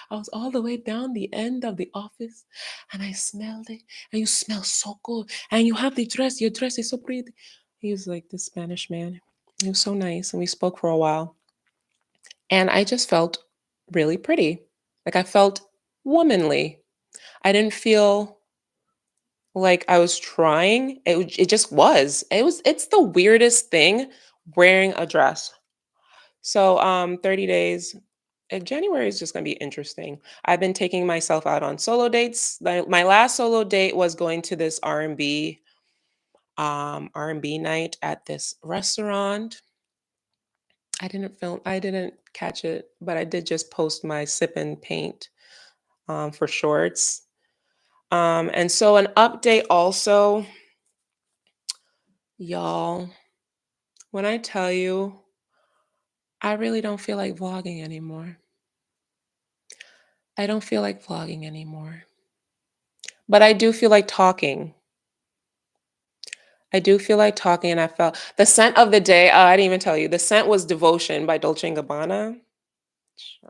I was all the way down the end of the office and I smelled it. And you smell so good. And you have the dress, your dress is so pretty. He was like this Spanish man. He was so nice. And we spoke for a while. And I just felt really pretty. Like I felt womanly. I didn't feel like I was trying. It just was. It's the weirdest thing wearing a dress. So 30 days. January is just going to be interesting. I've been taking myself out on solo dates. My last solo date was going to this R&B night at this restaurant. I didn't catch it, but I did just post my sip and paint for shorts. And so an update also, y'all, when I tell you, I really don't feel like vlogging anymore. I don't feel like vlogging anymore. But I do feel like talking. I do feel like talking, and I felt the scent of the day. I didn't even tell you. The scent was Devotion by Dolce& and Gabbana.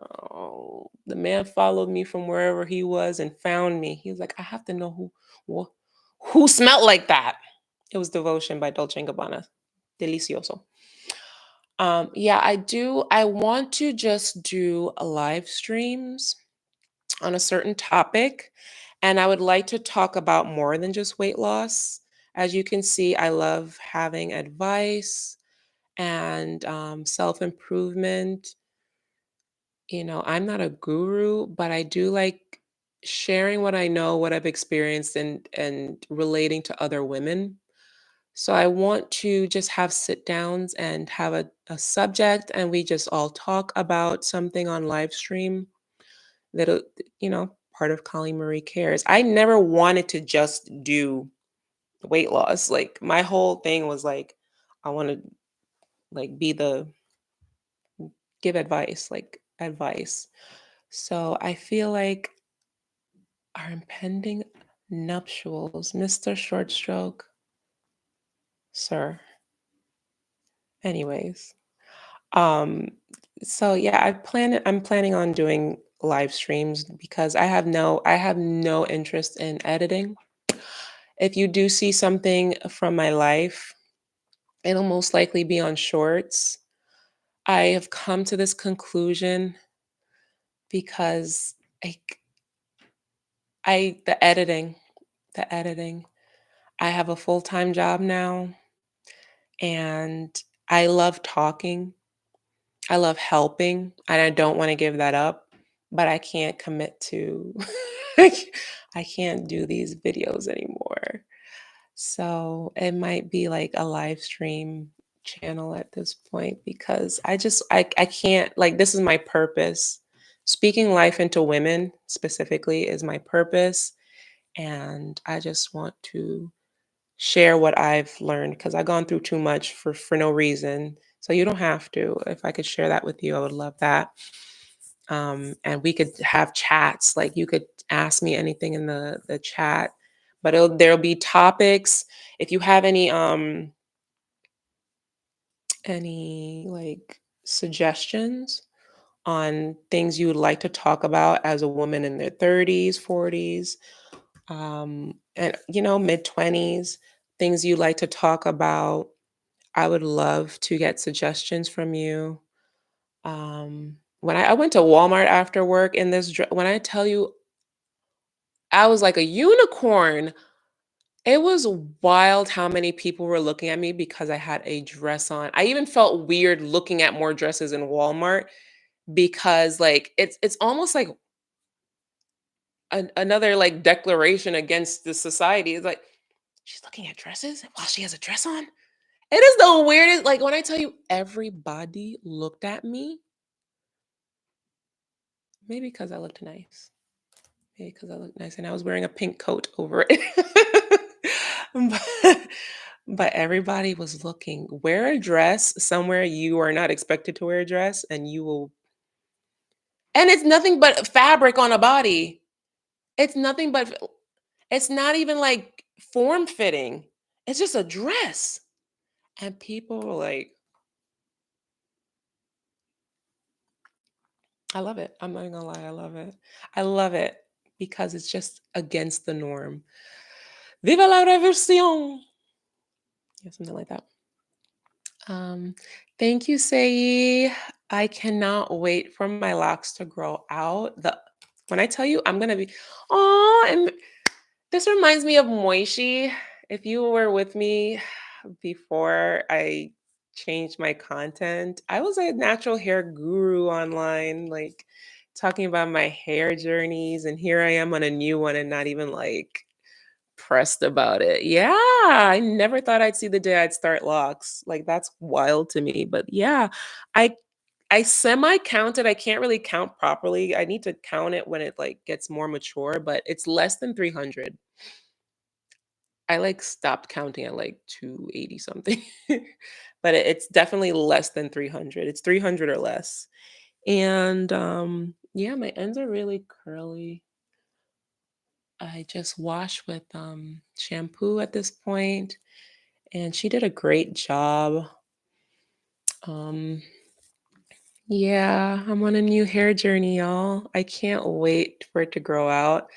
Oh, the man followed me from wherever he was and found me. He was like, I have to know who smelled like that. It was Devotion by Dolce& and Gabbana. Delicioso. Yeah, I do. I want to just do a live streams on a certain topic, and I would like to talk about more than just weight loss. As you can see, I love having advice and self improvement. I'm not a guru, but I do like sharing what I know, what I've experienced, and relating to other women. So I want to just have sit downs and have a subject, and we just all talk about something on live stream that part of Colleen Marie Cares. I never wanted to just do weight loss. Like my whole thing was like, I want to like be the give advice, like advice. So I feel like our impending nuptials, Mr. Short Stroke, sir. Anyways, um, so yeah, I'm planning on doing live streams because I have no interest in editing. If you do see something from my life, it'll most likely be on shorts. I have come to this conclusion because I, the the editing. I have a full-time job now and I love talking. I love helping and I don't want to give that up, but I can't commit to I can't do these videos anymore. So it might be like a live stream channel at this point because I can't like this is my purpose. Speaking life into women specifically is my purpose and I just want to share what I've learned because I've gone through too much for no reason. So you don't have to. If I could share that with you, I would love that. And we could have chats. Like you could ask me anything in the chat, but there'll be topics. If you have any like suggestions on things you would like to talk about as a woman in their 30s, 40s, and mid 20s, things you like to talk about, I would love to get suggestions from you. When I went to Walmart after work in this, when I tell you, I was like a unicorn. It was wild how many people were looking at me because I had a dress on. I even felt weird looking at more dresses in Walmart because like it's almost like another like declaration against the society. It's like She's looking at dresses while she has a dress on. It is the weirdest. Like when I tell you, everybody looked at me. Maybe because I looked nice. Maybe because I looked nice and I was wearing a pink coat over it. but, but everybody was looking. Wear a dress somewhere you are not expected to wear a dress, and you will. And it's nothing but fabric on a body. It's nothing but. It's not even like form fitting. It's just a dress. And people were like, I love it. I'm not even gonna lie, I love it. I love it because it's just against the norm. Viva la revolution! Yeah, something like that. Um, Thank you, Sei. I cannot wait for my locks to grow out. The When I tell you I'm gonna be, oh, and this reminds me of moiyshee. If you were with me before I changed my content, I was a natural hair guru online, like talking about my hair journeys, and here I am on a new one and not even like pressed about it. Yeah, I never thought I'd see the day I'd start locks. Like that's wild to me. But yeah, I I semi counted. I can't really count properly. I need to count it when it like gets more mature, but it's less than 300. I like stopped counting at like 280 something. But it's definitely less than 300. It's 300 or less. And yeah, my ends are really curly. I just wash with shampoo at this point, and she did a great job. Um yeah, I'm on a new hair journey, y'all. I can't wait for it to grow out.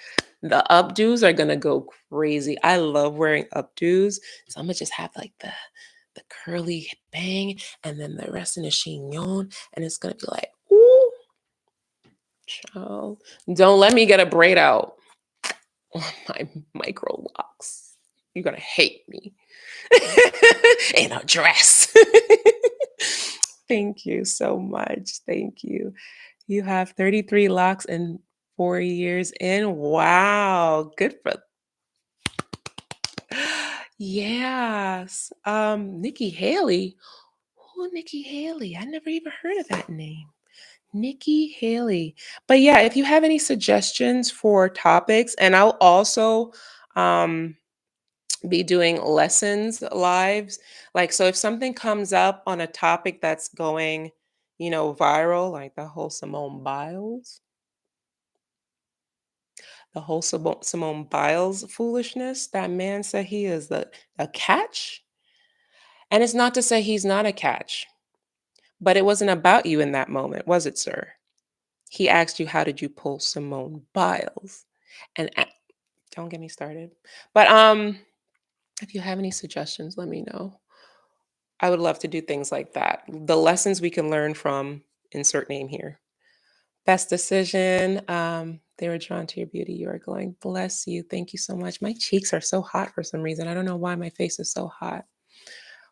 The updos are gonna go crazy. I love wearing updos, so I'm gonna just have like the curly bang, and then the rest in the chignon, and it's gonna be like, ooh, child. Don't let me get a braid out on my micro locks. You're gonna hate me in a dress. Thank you so much. Thank you. You have 33 locks and 4 years in. Wow. Good for yes. Nikki Haley. Who Nikki Haley? I never even heard of that name. Nikki Haley. But yeah, if you have any suggestions for topics, and I'll also um be doing lessons lives. Like, so if something comes up on a topic that's going, viral, like the whole Simone Biles, Simone Biles foolishness, that man said he is a catch. And it's not to say he's not a catch, but it wasn't about you in that moment, was it, sir? He asked you, how did you pull Simone Biles? And don't get me started. But if you have any suggestions, let me know. I would love to do things like that. The lessons we can learn from insert name here. Best decision. They were drawn to your beauty. You are glowing. Bless you. Thank you so much. My cheeks are so hot for some reason. I don't know why my face is so hot.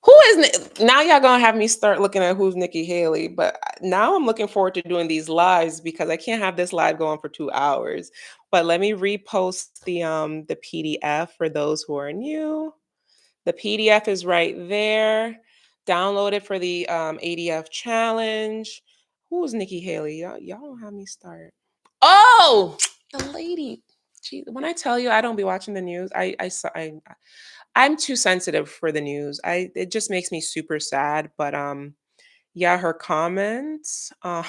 Who is now? Y'all gonna have me start looking at who's Nikki Haley, but now I'm looking forward to doing these lives because I can't have this live going for 2 hours. But let me repost the PDF for those who are new. The PDF is right there. Download it for the ADF challenge. Who's Nikki Haley? Y'all don't have me start. Oh, the lady. Gee, when I tell you I don't be watching the news, I'm too sensitive for the news. It just makes me super sad. But yeah, her comments. I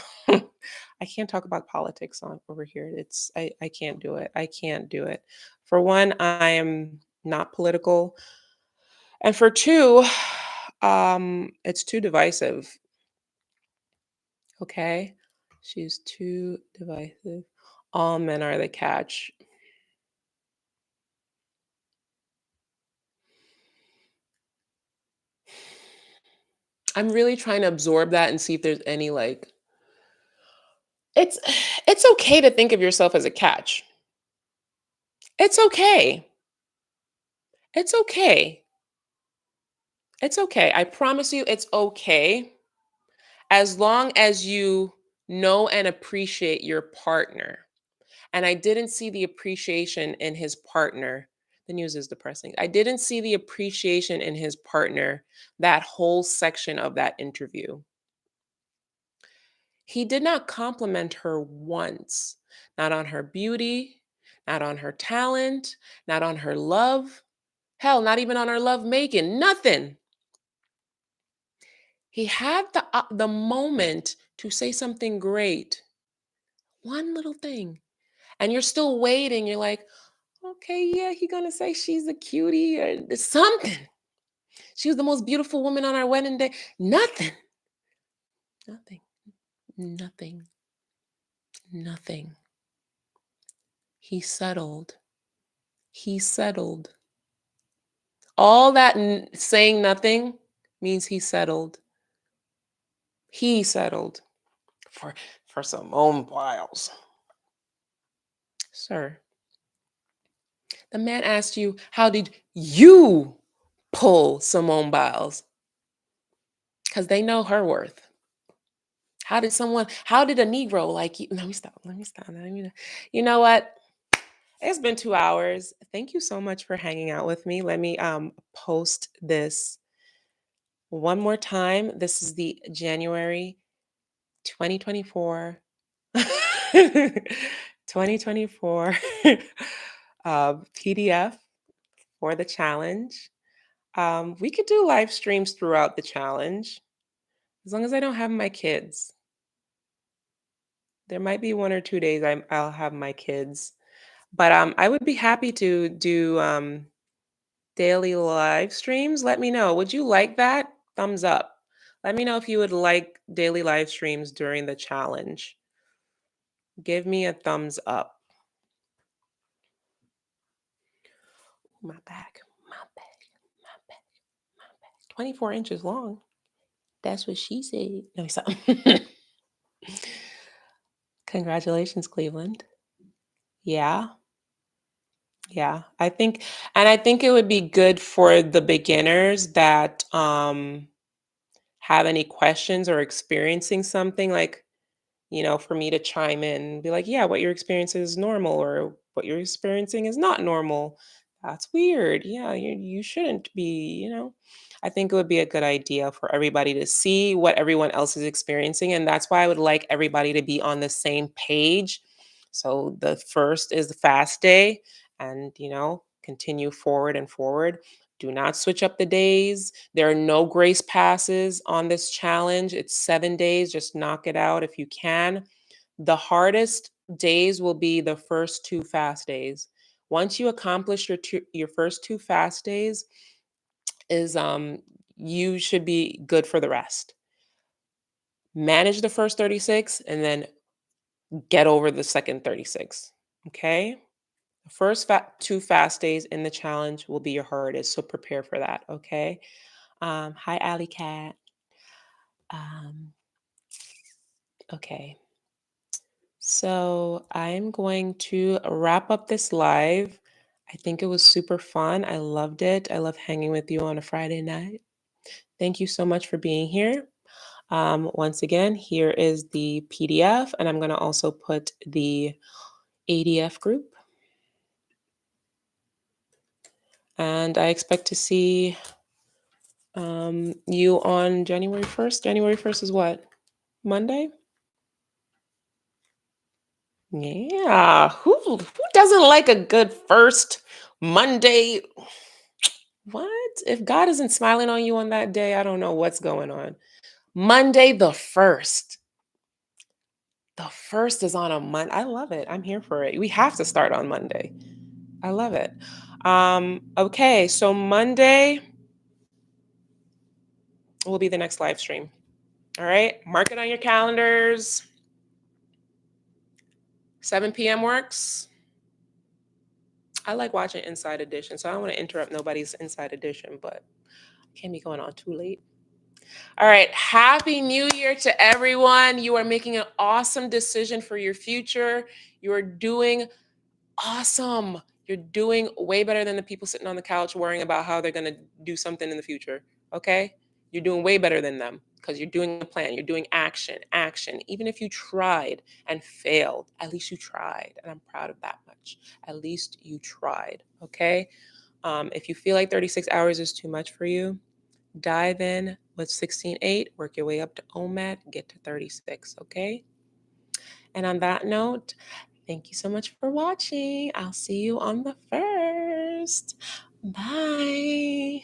can't talk about politics on over here. I can't do it. I can't do it. For one, I am not political. And for two, it's too divisive. Okay. She's too divisive. All men are the catch. I'm really trying to absorb that and see if there's any like it's it's okay to think of yourself as a catch. It's okay. It's okay. It's okay. I promise you it's okay as long as you know and appreciate your partner. And I didn't see the appreciation in his partner. The news is depressing. I didn't see the appreciation in his partner, that whole section of that interview. He did not compliment her once, not on her beauty, not on her talent, not on her love. Hell, not even on her love making, nothing. He had the moment to say something great, one little thing, and you're still waiting. You're like, okay, yeah, he gonna say she's a cutie or something. She was the most beautiful woman on our wedding day. Nothing, nothing, nothing, nothing. He settled. He settled. All that saying nothing means he settled. He settled for some mobiles. Sir, the man asked you, how did you pull Simone Biles? Because they know her worth. How did a Negro like you? Let me stop. You know what? It's been 2 hours. Thank you so much for hanging out with me. Let me post this one more time. This is the January 2024 2024 PDF for the challenge. We could do live streams throughout the challenge as long as I don't have my kids. There might be 1 or 2 days I'll have my kids, but I would be happy to do daily live streams. Let me know. Would you like that? Thumbs up. Let me know if you would like daily live streams during the challenge. Give me a thumbs up. My back, my back, my back, my back. 24 inches long. That's what she said. No, stop. Congratulations, Cleveland. Yeah. Yeah. I think it would be good for the beginners that have any questions or experiencing something like, for me to chime in and be like, yeah, what you're experiencing is normal, or what you're experiencing is not normal. That's weird. Yeah, you shouldn't be. I think it would be a good idea for everybody to see what everyone else is experiencing. And that's why I would like everybody to be on the same page. So the first is the fast day, and, continue forward and forward. Do not switch up the days. There are no grace passes on this challenge. It's 7 days. Just knock it out if you can. The hardest days will be the first 2 fast days. Once you accomplish your first 2 fast days, is you should be good for the rest. Manage the first 36 and then get over the second 36. Okay? The first 2 fast days in the challenge will be your hardest, so prepare for that. Okay. Hi, Alley Cat. Um, okay. So I'm going to wrap up this live. I think it was super fun. I loved it. I love hanging with you on a Friday night. Thank you so much for being here. Once again, here is the PDF, and I'm going to also put the ADF group. And I expect to see you on January 1st. January 1st is what? Monday? Yeah. Who doesn't like a good first Monday? What? If God isn't smiling on you on that day, I don't know what's going on. Monday the 1st. The 1st is on a Monday. I love it. I'm here for it. We have to start on Monday. I love it. Okay, so Monday will be the next live stream. All right, mark it on your calendars. 7 p.m. works. I like watching Inside Edition, so I don't want to interrupt nobody's Inside Edition, but I can't be going on too late. All right, Happy New Year to everyone. You are making an awesome decision for your future. You are doing awesome. You're doing way better than the people sitting on the couch worrying about how they're going to do something in the future. Okay? You're doing way better than them because you're doing a plan. You're doing action. Even if you tried and failed, at least you tried. And I'm proud of that much. At least you tried. Okay? If you feel like 36 hours is too much for you, dive in with 16.8, work your way up to OMAD, get to 36, okay? And on that note, thank you so much for watching. I'll see you on the first. Bye.